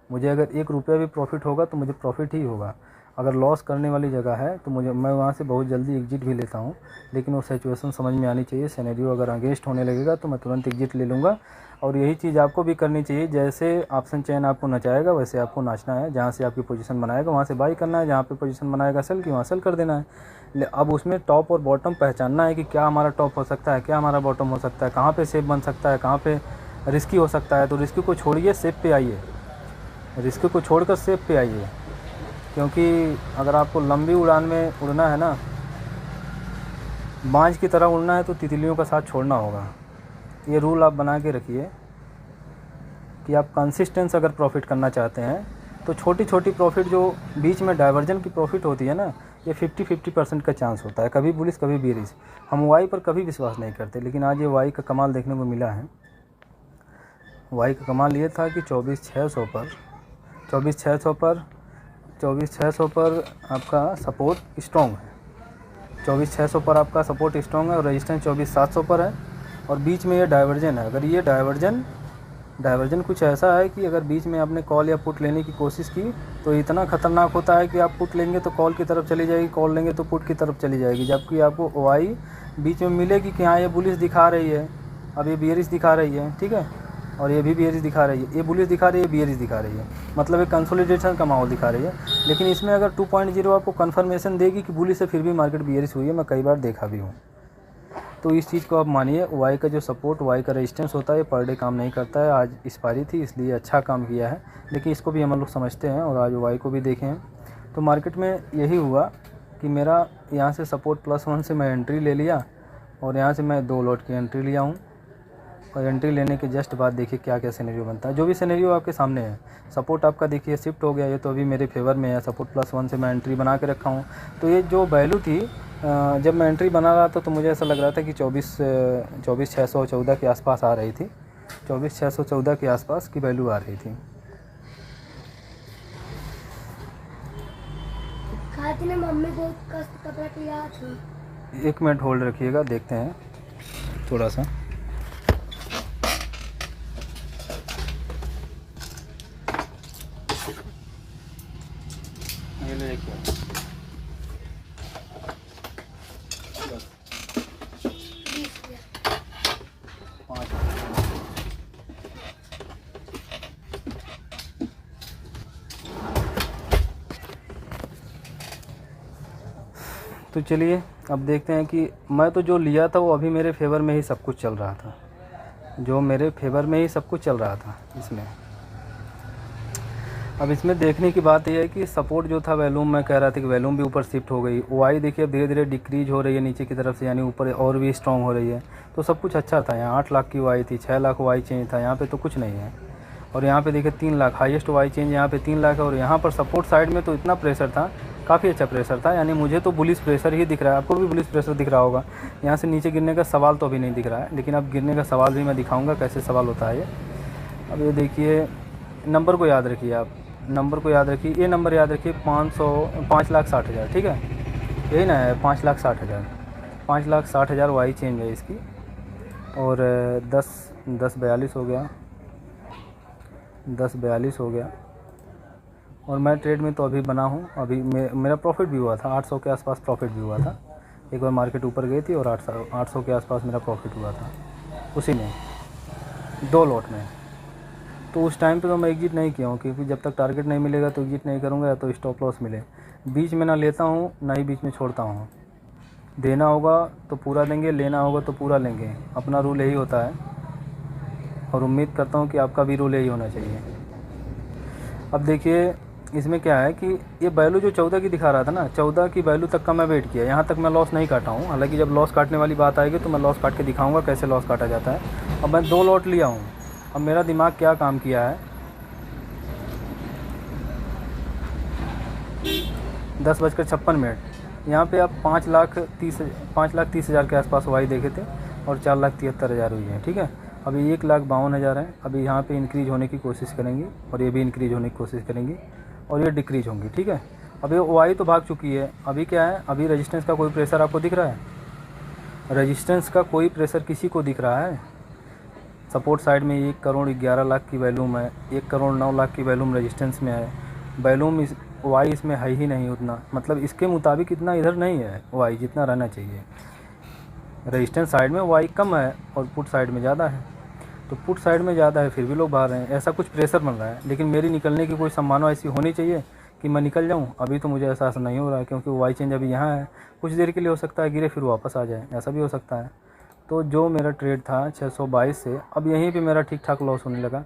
Speaker 1: मुझे अगर 1 रुपया भी प्रॉफिट होगा तो मुझे प्रॉफिट ही होगा। अगर लॉस करने वाली जगह है तो मैं वहाँ से बहुत जल्दी एग्जिट भी लेता हूँ, लेकिन वो सिचुएशन समझ में आनी चाहिए। सिनेरियो अगर अगेंस्ट होने लगेगा तो मैं तुरंत एग्जिट ले लूँगा। और यही चीज़ आपको भी करनी चाहिए। जैसे ऑप्शन चेन आपको नचाएगा वैसे आपको नाचना है। जहाँ से आपकी पोजीशन बनाएगा वहाँ से बाई करना है, जहाँ पे पोजीशन बनाएगा सेल की वहाँ सेल कर देना है। अब उसमें टॉप और बॉटम पहचानना है कि क्या हमारा टॉप हो सकता है, क्या हमारा बॉटम हो सकता है, कहाँ पे सेफ बन सकता है, कहाँ पे रिस्की हो सकता है। तो रिस्क को छोड़िए, सेफ पे आइए। रिस्क को छोड़कर सेफ पे आइए, क्योंकि अगर आपको लंबी उड़ान में उड़ना है ना, बाज की तरह उड़ना है, तो तितलियों का साथ छोड़ना होगा। ये रूल आप बना के रखिए कि आप कंसिस्टेंस अगर प्रॉफिट करना चाहते हैं तो छोटी छोटी प्रॉफिट, जो बीच में डाइवर्जन की प्रॉफिट होती है ना, ये 50-50% का चांस होता है। कभी बुलिश कभी बेरिश। हम वाई पर कभी विश्वास नहीं करते, लेकिन आज ये वाई का कमाल देखने को मिला है। वाई का कमाल ये था कि 24,600 पर आपका सपोर्ट स्ट्रॉन्ग है। 24,600 पर आपका सपोर्ट स्ट्रॉन्ग है और रेजिस्टेंस 24,700 पर है। और बीच में ये डाइवर्जन है। अगर ये डाइवर्जन कुछ ऐसा है कि अगर बीच में आपने कॉल या पुट लेने की कोशिश की तो इतना ख़तरनाक होता है कि आप पुट लेंगे तो कॉल की तरफ चली जाएगी, कॉल लेंगे तो पुट की तरफ चली जाएगी। जबकि आपको वाई बीच में मिलेगी कि हाँ ये बुलिश दिखा रही है, अब ये बियरिश दिखा रही है, ठीक है, और ये भी बियरिश दिखा रही है, ये बुलिश दिखा रही है, बियरिश दिखा रही है, मतलब एक कंसोलिडेशन का माहौल दिखा रही है। लेकिन इसमें अगर 2.0 आपको कन्फर्मेशन देगी कि बुलिश से फिर भी मार्केट बियरिश हुई है, मैं कई बार देखा भी हूँ। तो इस चीज़ को आप मानिए। वाई का जो सपोर्ट, वाई का रेजिस्टेंस होता है, ये पर डे काम नहीं करता है। आज एक्सपायरी थी इसलिए अच्छा काम किया है, लेकिन इसको भी हम लोग समझते हैं और आज वाई को भी देखें हैं। तो मार्केट में यही हुआ कि मेरा यहाँ से सपोर्ट +1 से मैं एंट्री ले लिया और यहाँ से मैं 2 लॉट की एंट्री लिया हूँ। और एंट्री लेने के जस्ट बाद देखिए क्या क्या सिनेरियो बनता है। जो भी सिनेरियो आपके सामने है, सपोर्ट आपका देखिए शिफ्ट हो गया, ये तो अभी मेरे फेवर में है। सपोर्ट +1 से मैं एंट्री बना के रखा हूँ। तो ये जो वैल्यू थी, जब मैं एंट्री बना रहा था तो मुझे ऐसा लग रहा था कि 24,614 के आसपास आ रही थी। 24,614 के आसपास की वैल्यू आ रही थी।
Speaker 2: मम्मी को कपड़ा पिया था।
Speaker 1: 1 मिनट होल्ड रखिएगा, देखते हैं थोड़ा सा। ये ले तो चलिए अब देखते हैं कि मैं तो जो लिया था वो अभी मेरे फेवर में ही सब कुछ चल रहा था। जो मेरे फेवर में ही सब कुछ चल रहा था इसमें। अब इसमें देखने की बात यह है कि सपोर्ट जो था वैल्यूम, मैं कह रहा था कि वैल्यूम भी ऊपर शिफ्ट हो गई। वाई देखिए अब धीरे धीरे डिक्रीज हो रही है नीचे की तरफ से, यानी ऊपर और भी स्ट्रॉन्ग हो रही है। तो सब कुछ अच्छा था। यहाँ 8 लाख की वाई थी, 6 लाख वाई चेंज था, यहाँ पे तो कुछ नहीं है। और यहाँ पे देखिए 3 लाख हाईएस्ट वाई चेंज यहाँ पे 3 लाख है। और यहाँ पर सपोर्ट साइड में तो इतना प्रेशर था, काफ़ी अच्छा प्रेशर था। यानी मुझे तो बुलिश प्रेशर ही दिख रहा है, आपको भी बुलिश प्रेशर दिख रहा होगा। यहाँ से नीचे गिरने का सवाल तो अभी नहीं दिख रहा है, लेकिन अब गिरने का सवाल भी मैं दिखाऊँगा कैसे सवाल होता है ये। अब ये देखिए, नंबर को याद रखिए आप, नंबर को याद रखिए, ये नंबर याद रखिए, 5,60,000, ठीक है, यही ना है 5,60,000। 5,60,000 वाई चेंज है इसकी। और 10.42 हो गया, 10.42 हो गया। और मैं ट्रेड में तो अभी बना हूँ। अभी मेरा प्रॉफिट भी हुआ था, 800 के आसपास प्रॉफिट भी हुआ था। एक बार मार्केट ऊपर गई थी और 800 के आसपास मेरा प्रॉफिट हुआ था उसी में, 2 लॉट में। तो उस टाइम पे तो मैं एग्जिट नहीं किया हूँ, क्योंकि जब तक टारगेट नहीं मिलेगा तो एग्जिट नहीं करूँगा, या तो स्टॉप लॉस मिले। बीच में ना लेता हूँ ना ही बीच में छोड़ता हूँ। देना होगा तो पूरा देंगे, लेना होगा तो पूरा लेंगे। अपना रूल यही होता है और उम्मीद करता हूँ कि आपका भी रूल यही होना चाहिए। अब देखिए इसमें क्या है कि ये वैल्यू जो 14 की दिखा रहा था ना, 14 की वैल्यू तक का मैं वेट किया, यहाँ तक मैं लॉस नहीं काटा हूँ। हालांकि जब लॉस काटने वाली बात आएगी तो मैं लॉस काट के दिखाऊंगा कैसे लॉस काटा जाता है। अब मैं 2 लॉट लिया हूँ। अब मेरा दिमाग क्या काम किया है, 10:56, यहाँ पे आप 5,30,000 के आसपास वाई देखे थे और 4,73,000 हुई है। ठीक है, अभी 1,52,000 है। अभी यहाँ पे इंक्रीज होने की कोशिश करेंगी और ये भी इंक्रीज होने की कोशिश करेंगी और ये डिक्रीज होंगी। ठीक है, अब ये वाई तो भाग चुकी है। अभी क्या है, अभी रेजिस्टेंस का कोई प्रेशर आपको दिख रहा है? रेजिस्टेंस का कोई प्रेशर किसी को दिख रहा है? सपोर्ट साइड में 1,11,00,000 की वैल्यूम है, 1,09,00,000 की वैल्यूम रेजिस्टेंस में है। वैल्यूम इस वाई इसमें है ही नहीं उतना, मतलब इसके मुताबिक इतना इधर नहीं है वाई जितना रहना चाहिए। रेजिस्टेंस साइड में वाई कम है और पुट साइड में ज़्यादा है। तो पुट साइड में ज़्यादा है फिर भी लोग बाहर हैं, ऐसा कुछ प्रेशर बन रहा है। लेकिन मेरी निकलने की कोई संभावना ऐसी होनी चाहिए कि मैं निकल जाऊं। अभी तो मुझे एहसास नहीं हो रहा है क्योंकि वाई चेंज अभी यहाँ है। कुछ देर के लिए हो सकता है गिरे फिर वापस आ जाए, ऐसा भी हो सकता है। तो जो मेरा ट्रेड था 622 से, अब यहीं पे मेरा ठीक ठाक लॉस होने लगा।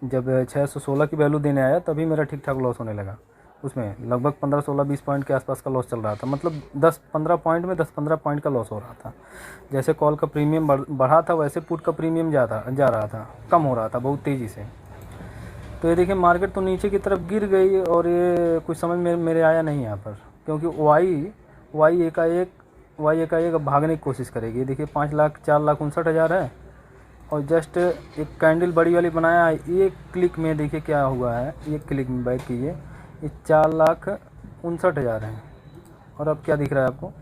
Speaker 1: जब 616 की वैल्यू देने आया तभी मेरा ठीक ठाक लॉस होने लगा। उसमें लगभग 15-16-20 पॉइंट के आसपास का लॉस चल रहा था, मतलब 10-15 पॉइंट में 10-15 पॉइंट का लॉस हो रहा था। जैसे कॉल का प्रीमियम बढ़ा था वैसे पुट का प्रीमियम जा रहा था, कम हो रहा था बहुत तेज़ी से। तो ये देखिए मार्केट तो नीचे की तरफ गिर गई और ये कुछ समझ में मेरे आया नहीं यहाँ पर, क्योंकि वाई एकाएक अब भागने की कोशिश करेगी। देखिए 5,04,59,000 है और जस्ट एक कैंडल बड़ी वाली बनाया है। एक क्लिक में देखिए क्या हुआ है, एक क्लिक में बैक कीजिए, ये 4,59,000 है। और अब क्या दिख रहा है आपको,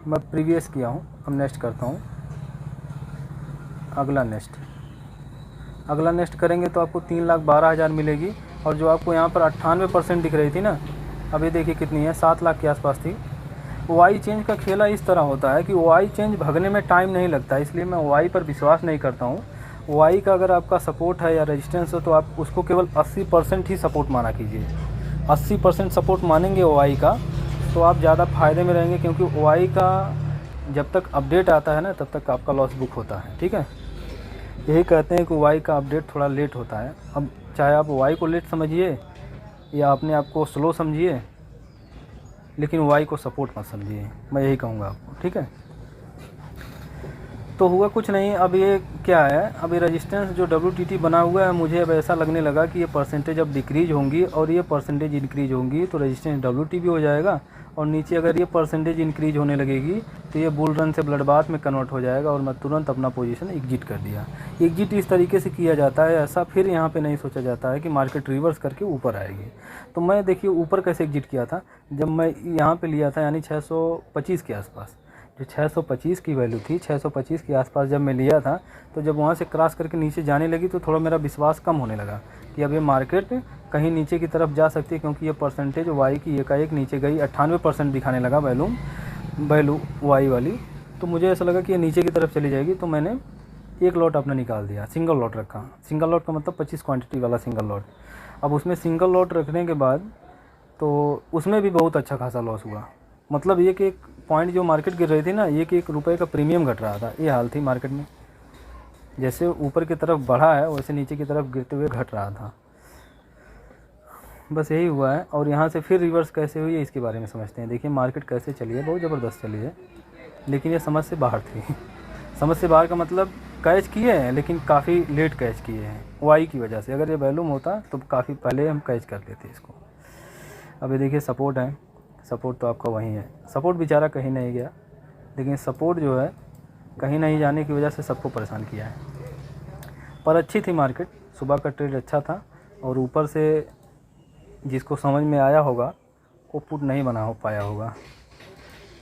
Speaker 1: मैं प्रीवियस किया हूँ, अब नेक्स्ट करता हूँ। अगला नेक्स्ट करेंगे तो आपको 3,12,000 मिलेगी। और जो आपको यहाँ पर 98% दिख रही थी ना, अभी देखिए कितनी है, 7 लाख के आसपास थी। वाई चेंज का खेला इस तरह होता है कि वाई चेंज भगने में टाइम नहीं लगता, इसलिए मैं वाई पर विश्वास नहीं करता हूँ। वाई का अगर आपका सपोर्ट है या रेजिस्टेंस है तो आप उसको केवल 80% ही सपोर्ट माना कीजिए। 80% सपोर्ट मानेंगे वाई का तो आप ज़्यादा फ़ायदे में रहेंगे, क्योंकि वाई का जब तक अपडेट आता है ना तब तक आपका लॉस बुक होता है। ठीक है, यही कहते हैं कि वाई का अपडेट थोड़ा लेट होता है। अब चाहे आप वाई को लेट समझिए या अपने आप को स्लो समझिए, लेकिन वाई को सपोर्ट मत समझिए, मैं यही कहूँगा आपको। ठीक है, तो हुआ कुछ नहीं। अब ये क्या है, अब ये रेजिस्टेंस जो WTT बना हुआ है, मुझे अब ऐसा लगने लगा कि ये परसेंटेज अब डिक्रीज होंगी और ये परसेंटेज इंक्रीज होंगी तो रेजिस्टेंस WT भी हो जाएगा। और नीचे अगर ये परसेंटेज इंक्रीज होने लगेगी तो ये बुल रन से ब्लड बाथ में कन्वर्ट हो जाएगा और मैं तुरंत अपना पोजीशन एग्जिट कर दिया। एग्जिट इस तरीके से किया जाता है, ऐसा फिर यहाँ पे नहीं सोचा जाता है कि मार्केट रिवर्स करके ऊपर आएगी। तो मैं देखिए ऊपर कैसे एग्जिट किया था, जब मैं यहाँ पे लिया था यानी 625 के आसपास, जो 625 की वैल्यू थी, 625 के आसपास जब मैं लिया था, तो जब वहाँ से क्रॉस करके नीचे जाने लगी तो थोड़ा मेरा विश्वास कम होने लगा कि अब ये मार्केट कहीं नीचे की तरफ जा सकती है, क्योंकि ये परसेंटेज वाई की एकाएक नीचे गई, 98% दिखाने लगा वैल्यू वाई वाली। तो मुझे ऐसा लगा कि ये नीचे की तरफ चली जाएगी, तो मैंने एक लॉट अपना निकाल दिया, सिंगल लॉट रखा। सिंगल लॉट का मतलब 25 क्वांटिटी वाला सिंगल लॉट। अब उसमें सिंगल लॉट रखने के बाद तो उसमें भी बहुत अच्छा खासा लॉस हुआ। मतलब एक पॉइंट जो मार्केट गिर रही थी ना, एक रुपये का प्रीमियम घट रहा था, ये हाल थी मार्केट में। जैसे ऊपर की तरफ बढ़ा है वैसे नीचे की तरफ गिरते हुए घट रहा था, बस यही हुआ है। और यहाँ से फिर रिवर्स कैसे हुई है इसके बारे में समझते हैं। देखिए मार्केट कैसे चली है, बहुत ज़बरदस्त चली है, लेकिन ये समझ से बाहर थी। समझ से बाहर का मतलब कैच किए हैं लेकिन काफ़ी लेट कैच किए हैं वाई की वजह से। अगर ये वैल्यूम होता तो काफ़ी पहले हम कैच कर लेते इसको। अब ये देखिए सपोर्ट है, सपोर्ट तो आपका वहीं है। सपोर्ट बेचारा कहीं नहीं गया, लेकिन सपोर्ट जो है कहीं नहीं जाने की वजह से सबको परेशान किया है। पर अच्छी थी मार्केट, सुबह का ट्रेड अच्छा था। और ऊपर से जिसको समझ में आया होगा वो पुट नहीं बना हो पाया होगा।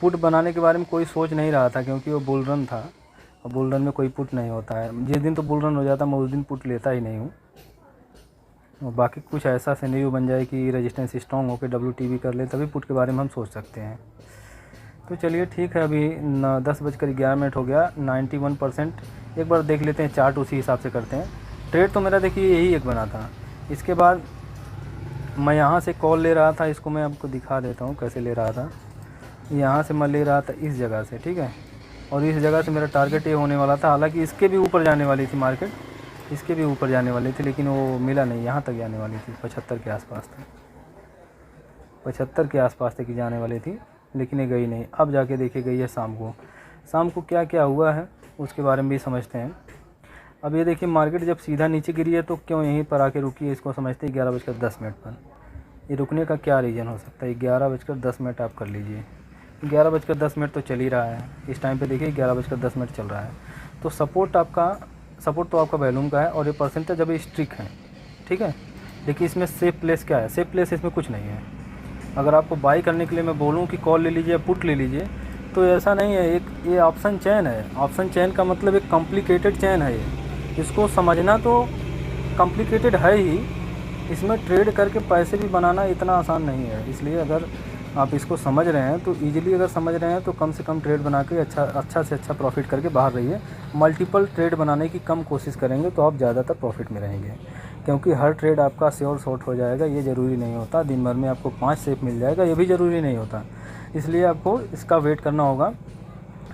Speaker 1: पुट बनाने के बारे में कोई सोच नहीं रहा था, क्योंकि वो बुल रन था और बुल रन में कोई पुट नहीं होता है। जिस दिन तो बुल रन हो जाता मैं उस दिन पुट लेता ही नहीं हूँ। और बाकी कुछ ऐसा सिनेरियो बन जाए कि रेजिस्टेंस स्ट्रॉन्ग होकर WTB कर ले, तभी पुट के बारे में हम सोच सकते हैं। तो चलिए ठीक है, अभी 10:11 हो गया, 91%। एक बार देख लेते हैं चार्ट, उसी हिसाब से करते हैं। ट्रेड तो मेरा देखिए यही एक बना था। इसके बाद मैं यहाँ से कॉल ले रहा था, इसको मैं आपको दिखा देता हूँ कैसे ले रहा था। यहाँ से मैं ले रहा था इस जगह से, ठीक है, और इस जगह से मेरा टारगेट ये होने वाला था। हालांकि इसके भी ऊपर जाने वाली थी मार्केट, इसके भी ऊपर जाने वाली थी लेकिन वो मिला नहीं, यहाँ तक जाने वाली थी, 75 के आसपास थी, 75 के आसपास तक की जाने वाली थी लेकिन ये गई नहीं। अब जाके देखी गई है शाम को। शाम को क्या क्या हुआ है उसके बारे में भी समझते हैं। अब ये देखिए मार्केट जब सीधा नीचे गिरी है तो क्यों यहीं पर आके रुकी है, इसको समझते हैं 11:10 पर। ये रुकने का क्या रीज़न हो सकता है, 11:10 आप कर लीजिए। 11:10 तो चल ही रहा है, इस टाइम पे देखिए 11:10 चल रहा है। तो सपोर्ट तो आपका वैल्यूम का है और ये परसेंटेज अभी स्ट्रिक है, ठीक है। देखिए इसमें सेफ प्लेस क्या है, सेफ प्लेस इसमें कुछ नहीं है। अगर आपको बाई करने के लिए मैं बोलूँ कि कॉल ले लीजिए या पुट ले लीजिए तो ऐसा नहीं है। ये ऑप्शन चेन है, ऑप्शन चेन का मतलब एक कॉम्प्लिकेटेड चेन है ये, इसको समझना तो कॉम्प्लिकेटेड है ही। इसमें ट्रेड करके पैसे भी बनाना इतना आसान नहीं है, इसलिए अगर आप इसको समझ रहे हैं तो ईजिली अगर समझ रहे हैं तो कम से कम ट्रेड बना के अच्छा से अच्छा प्रॉफिट करके बाहर रहिए। मल्टीपल ट्रेड बनाने की कम कोशिश करेंगे तो आप ज़्यादातर प्रॉफिट में रहेंगे, क्योंकि हर ट्रेड आपका श्योर शॉर्ट हो जाएगा ये ज़रूरी नहीं होता। दिन भर में आपको 5 सेफ मिल जाएगा ये भी ज़रूरी नहीं होता। इसलिए आपको इसका वेट करना होगा,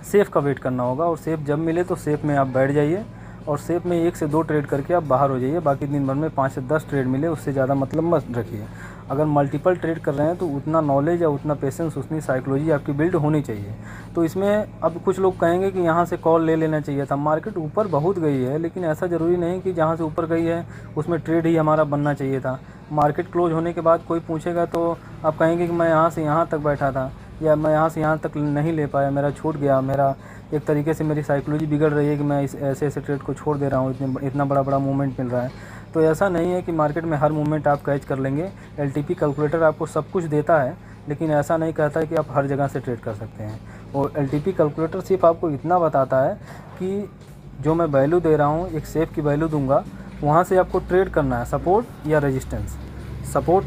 Speaker 1: सेफ़ का वेट करना होगा। और सेफ़ जब मिले तो सेफ़ में आप बैठ जाइए और सेफ़ में 1 से 2 ट्रेड करके आप बाहर हो जाइए। बाकी दिन भर में 5 से 10 ट्रेड मिले उससे ज़्यादा मतलब मत रखिए। अगर मल्टीपल ट्रेड कर रहे हैं तो उतना नॉलेज या उतना पेशेंस, उतनी साइकोलॉजी आपकी बिल्ड होनी चाहिए। तो इसमें अब कुछ लोग कहेंगे कि यहाँ से कॉल ले लेना चाहिए था। मार्केट ऊपर बहुत गई है लेकिन ऐसा ज़रूरी नहीं कि जहाँ से ऊपर गई है उसमें ट्रेड ही हमारा बनना चाहिए था। मार्केट क्लोज होने के बाद कोई पूछेगा तो आप कहेंगे कि मैं यहाँ से यहाँ तक बैठा था या मैं यहाँ से यहाँ तक नहीं ले पाया, मेरा छूट गया, मेरा एक तरीके से मेरी साइकोलॉजी बिगड़ रही है कि मैं इस ऐसे ट्रेड को छोड़ दे रहा हूँ, इतना बड़ा मूवमेंट मिल रहा है। तो ऐसा नहीं है कि मार्केट में हर मूवमेंट आप कैच कर लेंगे। एलटीपी कैलकुलेटर आपको सब कुछ देता है लेकिन ऐसा नहीं कहता है कि आप हर जगह से ट्रेड कर सकते हैं। और एलटीपी कैलकुलेटर सिर्फ आपको इतना बताता है कि जो मैं वैल्यू दे रहा हूँ, एक सेफ की वैल्यू दूंगा, वहाँ से आपको ट्रेड करना है सपोर्ट या रेजिस्टेंस। सपोर्ट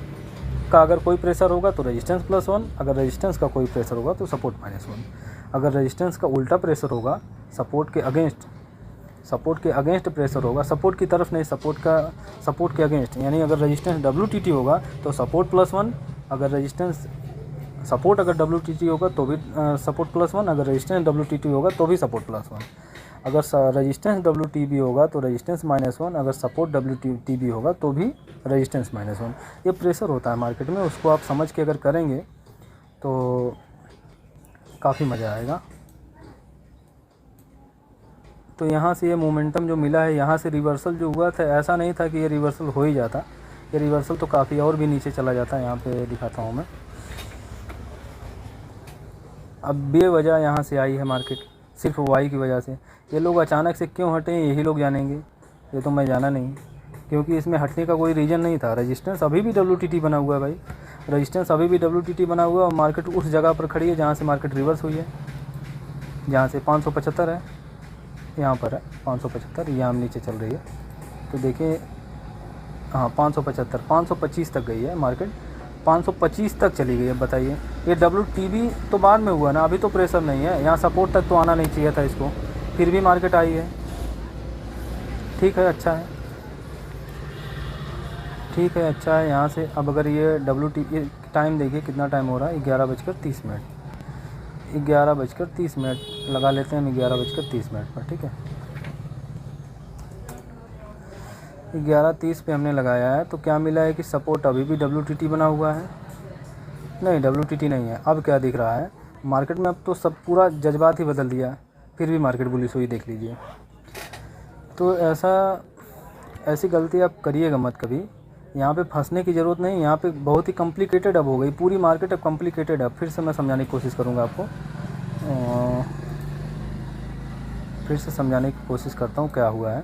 Speaker 1: का अगर कोई प्रेशर होगा तो रेजिस्टेंस +1, अगर रेजिस्टेंस का कोई प्रेशर होगा तो सपोर्ट -1। अगर रेजिस्टेंस का उल्टा प्रेशर होगा, सपोर्ट के अगेंस्ट प्रेशर होगा, सपोर्ट की तरफ नहीं, सपोर्ट के अगेंस्ट, यानी अगर रेजिस्टेंस WTT होगा तो सपोर्ट +1, अगर रेजिस्टेंस सपोर्ट अगर WTT होगा तो भी सपोर्ट +1, अगर रेजिस्टेंस WTT होगा तो भी सपोर्ट +1, अगर रेजिस्टेंस WTB होगा तो रेजिस्टेंस -1, अगर सपोर्ट WTB होगा तो भी रेजिस्टेंस -1। ये प्रेशर होता है मार्केट में, उसको आप समझ के अगर करेंगे तो काफ़ी मज़ा आएगा। तो यहाँ से ये मोमेंटम जो मिला है, यहाँ से रिवर्सल जो हुआ था, ऐसा नहीं था कि ये रिवर्सल हो ही जाता, ये रिवर्सल तो काफ़ी और भी नीचे चला जाता है। यहाँ पे दिखाता हूँ मैं। अब बेवजह यहाँ से आई है मार्केट, सिर्फ वाई की वजह से। ये लोग अचानक से क्यों हटे यही लोग जानेंगे, ये तो मैं जाना नहीं, क्योंकि इसमें हटने का कोई रीज़न नहीं था। रेजिस्टेंस अभी भी WTT बना हुआ है भाई, रेजिस्टेंस अभी भी WTT बना हुआ है और मार्केट उस जगह पर खड़ी है जहाँ से मार्केट रिवर्स हुई है, जहाँ से 575 है, यहाँ पर है 575, यहाँ नीचे चल रही है। तो देखिए हाँ 575, 525 तक गई है मार्केट, 525 तक चली गई है। बताइए ये WTB तो बाद में हुआ ना, अभी तो प्रेशर नहीं है, यहाँ सपोर्ट तक तो आना नहीं चाहिए था इसको, फिर भी मार्केट आई है। ठीक है, अच्छा है, ठीक है, अच्छा है। यहाँ से अब अगर ये WTB टाइम देखिए कितना टाइम हो रहा है, 11:30, 11:30 लगा लेते हैं हम 11:30 पर। ठीक है, 11:30 पे हमने लगाया है। तो क्या मिला है कि सपोर्ट अभी भी WTT बना हुआ है, नहीं WTT नहीं है। अब क्या दिख रहा है मार्केट में, अब तो सब पूरा जज्बात ही बदल दिया, फिर भी मार्केट बुलिश हुई, देख लीजिए। तो ऐसी गलती आप करिएगा मत कभी, यहाँ पे फंसने की ज़रूरत नहीं। यहाँ पे बहुत ही कॉम्प्लिकेटेड अब हो गई पूरी मार्केट, अब कॉम्प्लिकेटेड है। फिर से मैं समझाने की कोशिश करूँगा आपको, फिर से समझाने की कोशिश करता हूँ क्या हुआ है।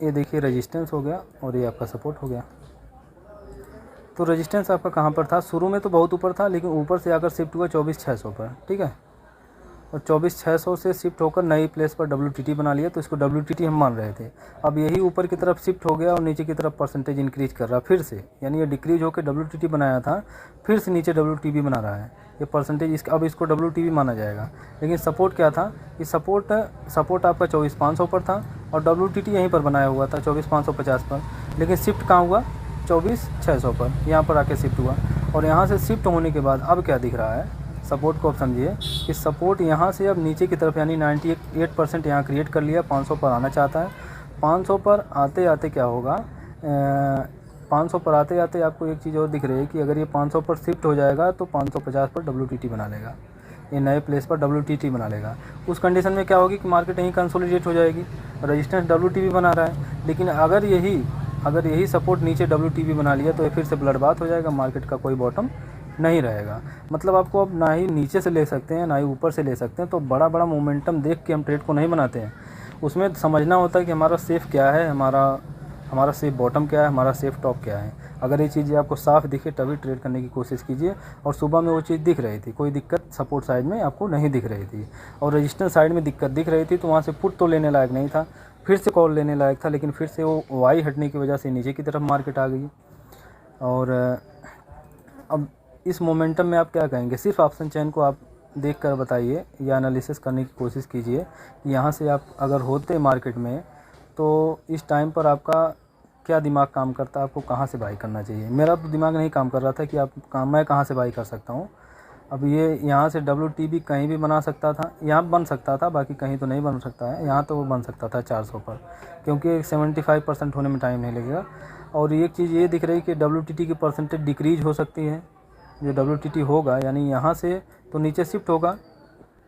Speaker 1: ये देखिए रेजिस्टेंस हो गया और ये आपका सपोर्ट हो गया। तो रेजिस्टेंस आपका कहाँ पर था, शुरू में तो बहुत ऊपर था लेकिन ऊपर से आकर शिफ्ट हुआ 24,600 पर। ठीक है, और 24,600 से शिफ्ट होकर नई प्लेस पर WTT बना लिया, तो इसको WTT हम मान रहे थे। अब यही ऊपर की तरफ शिफ्ट हो गया और नीचे की तरफ परसेंटेज इंक्रीज कर रहा फिर से, यानी ये डिक्रीज होकर WTT बनाया था, फिर से नीचे WTB बना रहा है। ये परसेंटेज अब इसको WTB माना जाएगा। लेकिन सपोर्ट क्या था, कि सपोर्ट आपका 24,500 पर था और WTT यहीं पर बनाया हुआ था 24,550 पर। लेकिन शिफ्ट कहाँ हुआ, 24,600 पर, यहाँ पर आके शिफ्ट हुआ। और यहाँ से शिफ्ट होने के बाद अब क्या दिख रहा है, सपोर्ट को आप समझिए कि सपोर्ट यहाँ से अब नीचे की तरफ यानी 98% यहाँ क्रिएट कर लिया, 500 पर आना चाहता है। 500 पर आते आते क्या होगा, 500 पर आते आते आपको एक चीज़ और दिख रही है कि अगर ये 500 पर शिफ्ट हो जाएगा तो 550 पर WTT बना लेगा, ये नए प्लेस पर WTT बना लेगा। उस कंडीशन में क्या होगी कि मार्केट यहीं कंसोलिडेट हो जाएगी, रेजिस्टेंस WTB बना रहा है। लेकिन अगर यही सपोर्ट नीचे WTB बना लिया तो ये फिर से ब्लडबाथ हो जाएगा, मार्केट का कोई बॉटम नहीं रहेगा। मतलब आपको अब ना ही नीचे से ले सकते हैं ना ही ऊपर से ले सकते हैं। तो बड़ा बड़ा मोमेंटम देख के हम ट्रेड को नहीं बनाते हैं, उसमें समझना होता है कि हमारा सेफ क्या है, हमारा सेफ बॉटम क्या है, हमारा सेफ टॉप क्या है। अगर ये चीज़ें आपको साफ दिखे तभी ट्रेड करने की कोशिश कीजिए। और सुबह में वो चीज़ दिख रही थी, कोई दिक्कत सपोर्ट साइड में आपको नहीं दिख रही थी, और रेजिस्टेंस साइड में दिक्कत दिख रही थी, तो वहाँ से पुट तो लेने लायक नहीं था, फिर से कॉल लेने लायक था। लेकिन फिर से वो वाई हटने की वजह से नीचे की तरफ मार्केट आ गई। और अब इस मोमेंटम में आप क्या कहेंगे, सिर्फ ऑप्शन चेन को आप देख कर बताइए या एनालिसिस करने की कोशिश कीजिए कि यहाँ से आप अगर होते मार्केट में तो इस टाइम पर आपका क्या दिमाग काम करता है, आपको कहाँ से बाई करना चाहिए। मेरा तो दिमाग नहीं काम कर रहा था कि मैं कहाँ से बाई कर सकता हूँ। अब ये यहाँ से WTB कहीं भी बना सकता था, यहाँ बन सकता था, बाकी कहीं तो नहीं बन सकता है। यहाँ तो वो बन सकता था 400 पर, क्योंकि 75% होने में टाइम नहीं लगेगा। और एक चीज़ ये दिख रही कि WTT की परसेंटेज डिक्रीज हो सकती है। जो WTT होगा यानी यहाँ से तो नीचे शिफ्ट होगा,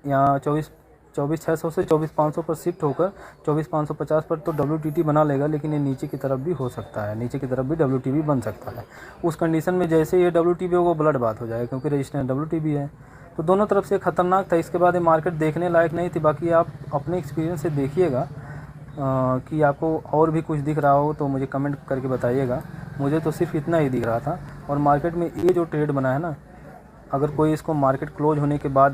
Speaker 1: यहाँ 24,600 से 24,500 पर शिफ्ट होकर 24,550 पर तो WTT बना लेगा। लेकिन ये नीचे की तरफ भी हो सकता है, नीचे की तरफ भी WTB बन सकता है। उस कंडीशन में जैसे ये WTB होगा ब्लड बात हो जाएगा, क्योंकि रजिस्टेंस WTB है। तो दोनों तरफ से ख़तरनाक था। इसके बाद ये मार्केट देखने लायक नहीं थी। बाकी आप अपने एक्सपीरियंस से देखिएगा कि आपको और भी कुछ दिख रहा हो तो मुझे कमेंट करके बताइएगा। मुझे तो सिर्फ इतना ही दिख रहा था। और मार्केट में ये जो ट्रेड बना है ना, अगर कोई इसको मार्केट क्लोज होने के बाद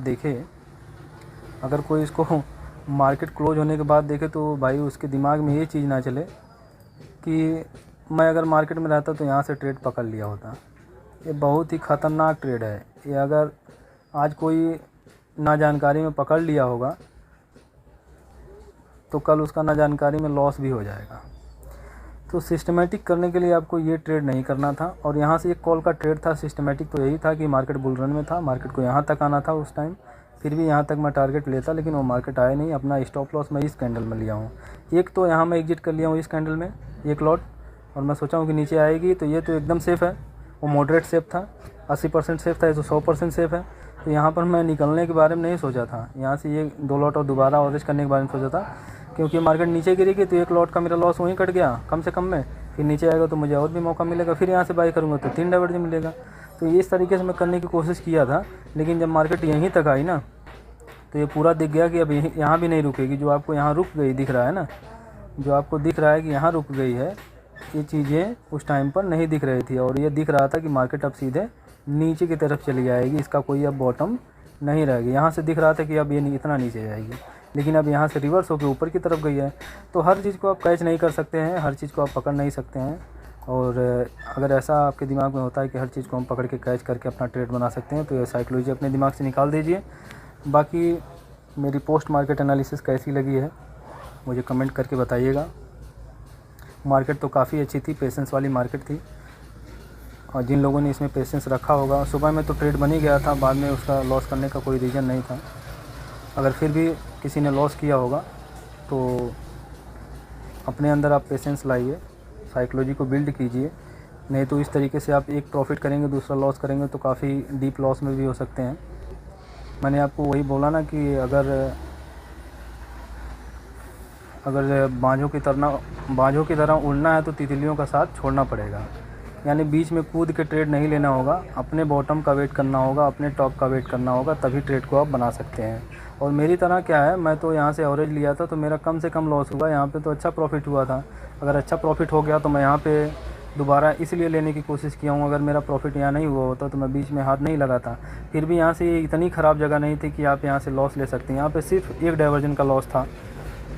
Speaker 1: देखे, तो भाई उसके दिमाग में ये चीज़ ना चले कि मैं अगर मार्केट में रहता तो यहाँ से ट्रेड पकड़ लिया होता। ये बहुत ही ख़तरनाक ट्रेड है। ये अगर आज कोई ना जानकारी में पकड़ लिया होगा तो कल उसका ना जानकारी में लॉस भी हो जाएगा। तो सिस्टमेटिक करने के लिए आपको ये ट्रेड नहीं करना था। और यहाँ से एक कॉल का ट्रेड था। सिस्टमेटिक तो यही था कि मार्केट बुल रन में था, मार्केट को यहाँ तक आना था उस टाइम। फिर भी यहाँ तक मैं टारगेट लेता, लेकिन वो मार्केट आया नहीं। अपना स्टॉप लॉस मैं इस कैंडल में लिया हूँ। एक तो यहाँ मैं एग्जिट कर लिया हूँ इस कैंडल में एक लॉट, और मैं सोचा हूँ कि नीचे आएगी तो ये तो एकदम सेफ़ है। वो मॉडरेट सेफ था, 80% सेफ था, ये तो 100% सेफ है। तो यहाँ पर मैं निकलने के बारे में नहीं सोचा था। यहाँ से ये 2 लॉट और दोबारा ऑवरेज करने के बारे में सोचा था, क्योंकि मार्केट नीचे गिरेगी तो एक लॉट का मेरा लॉस वहीं कट गया कम से कम में। फिर नीचे आएगा तो मुझे और भी मौका मिलेगा, फिर यहाँ से बाई करूँगा तो 3 डाइवर्जन मिलेगा। तो इस तरीके से मैं करने की कोशिश किया था। लेकिन जब मार्केट यहीं तक आई ना तो ये पूरा दिख गया कि अब यहाँ भी नहीं रुकेगी। जो आपको यहाँ रुक गई दिख रहा है ना, जो आपको दिख रहा है कि यहाँ रुक गई है, ये चीज़ें उस टाइम पर नहीं दिख रही थी। और ये दिख रहा था कि मार्केट अब सीधे नीचे की तरफ चली जाएगी, इसका कोई अब बॉटम नहीं रहेगी। यहाँ से दिख रहा था कि अब ये इतना नीचे जाएगी, लेकिन अब यहाँ से रिवर्स होकर ऊपर की तरफ गई है। तो हर चीज़ को आप कैच नहीं कर सकते हैं, हर चीज़ को आप पकड़ नहीं सकते हैं। और अगर ऐसा आपके दिमाग में होता है कि हर चीज़ को हम पकड़ के कैच करके अपना ट्रेड बना सकते हैं तो ये साइकोलॉजी अपने दिमाग से निकाल दीजिए। बाकी मेरी पोस्ट मार्केट एनालिसिस कैसी लगी है मुझे कमेंट करके बताइएगा। मार्केट तो काफ़ी अच्छी थी, पेशेंस वाली मार्केट थी। और जिन लोगों ने इसमें पेशेंस रखा होगा, सुबह में तो ट्रेड बन ही गया था, बाद में उसका लॉस करने का कोई रीज़न नहीं था। अगर फिर भी किसी ने लॉस किया होगा तो अपने अंदर आप पेशेंस लाइए, साइकोलॉजी को बिल्ड कीजिए। नहीं तो इस तरीके से आप एक प्रॉफिट करेंगे दूसरा लॉस करेंगे तो काफ़ी डीप लॉस में भी हो सकते हैं। मैंने आपको वही बोला ना कि अगर बाजों की तरह उड़ना है तो तितलियों का साथ छोड़ना पड़ेगा। यानी बीच में कूद के ट्रेड नहीं लेना होगा, अपने बॉटम का वेट करना होगा, अपने टॉप का वेट करना होगा, तभी ट्रेड को आप बना सकते हैं। और मेरी तरह क्या है, मैं तो यहाँ से एवरेज लिया था तो मेरा कम से कम लॉस हुआ, यहाँ पे तो अच्छा प्रॉफिट हुआ था। अगर अच्छा प्रॉफिट हो गया तो मैं यहाँ पे दोबारा इसलिए लेने की कोशिश किया हूँ। अगर मेरा प्रॉफिट यहाँ नहीं हुआ होता तो मैं बीच में हाथ नहीं लगाता। फिर भी यहाँ से ये इतनी ख़राब जगह नहीं थी कि आप यहाँ से लॉस ले सकते हैं। यहाँ पे सिर्फ एक डाइवर्जन का लॉस था,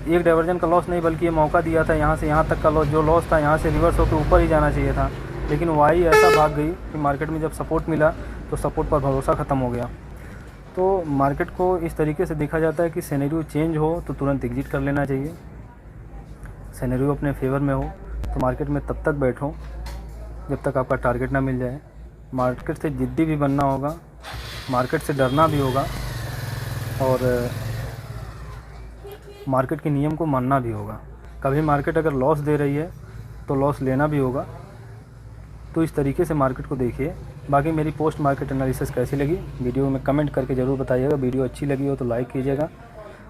Speaker 1: एक डाइवर्जन का लॉस नहीं बल्कि ये मौका दिया था यहाँ से यहाँ तक का लॉस। जो लॉस था यहाँ से रिवर्स होकर ऊपर ही जाना चाहिए था, लेकिन वाई ऐसा भाग गई कि मार्केट में जब सपोर्ट मिला तो सपोर्ट पर भरोसा ख़त्म हो गया। तो मार्केट को इस तरीके से देखा जाता है कि सिनेरियो चेंज हो तो तुरंत एग्जिट कर लेना चाहिए। सिनेरियो अपने फेवर में हो तो मार्केट में तब तक बैठो जब तक आपका टारगेट ना मिल जाए। मार्केट से जिद्दी भी बनना होगा, मार्केट से डरना भी होगा और मार्केट के नियम को मानना भी होगा। कभी मार्केट अगर लॉस दे रही है तो लॉस लेना भी होगा। तो इस तरीके से मार्केट को देखिए। बाकी मेरी पोस्ट मार्केट एनालिसिस कैसी लगी वीडियो में कमेंट करके ज़रूर बताइएगा। वीडियो अच्छी लगी हो तो लाइक कीजिएगा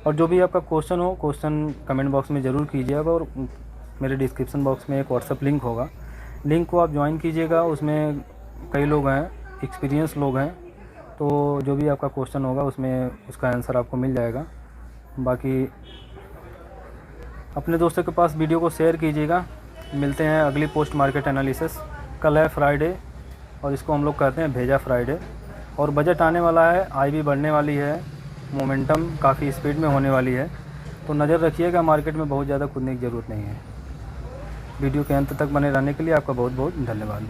Speaker 1: और जो भी आपका क्वेश्चन हो क्वेश्चन कमेंट बॉक्स में ज़रूर कीजिएगा। और मेरे डिस्क्रिप्शन बॉक्स में एक व्हाट्सअप लिंक होगा, लिंक को आप ज्वाइन कीजिएगा। उसमें कई लोग हैं, एक्सपीरियंस लोग हैं, तो जो भी आपका क्वेश्चन होगा उसमें उसका आंसर आपको मिल जाएगा। बाकी अपने दोस्तों के पास वीडियो को शेयर कीजिएगा। मिलते हैं अगली पोस्ट मार्केट एनालिसिस। कल है फ्राइडे और इसको हम लोग कहते हैं भेजा फ्राइडे। और बजट आने वाला है, आई भी बढ़ने वाली है, मोमेंटम काफ़ी स्पीड में होने वाली है। तो नज़र रखिएगा, मार्केट में बहुत ज़्यादा कूदने की ज़रूरत नहीं है। वीडियो के अंत तक बने रहने के लिए आपका बहुत बहुत धन्यवाद।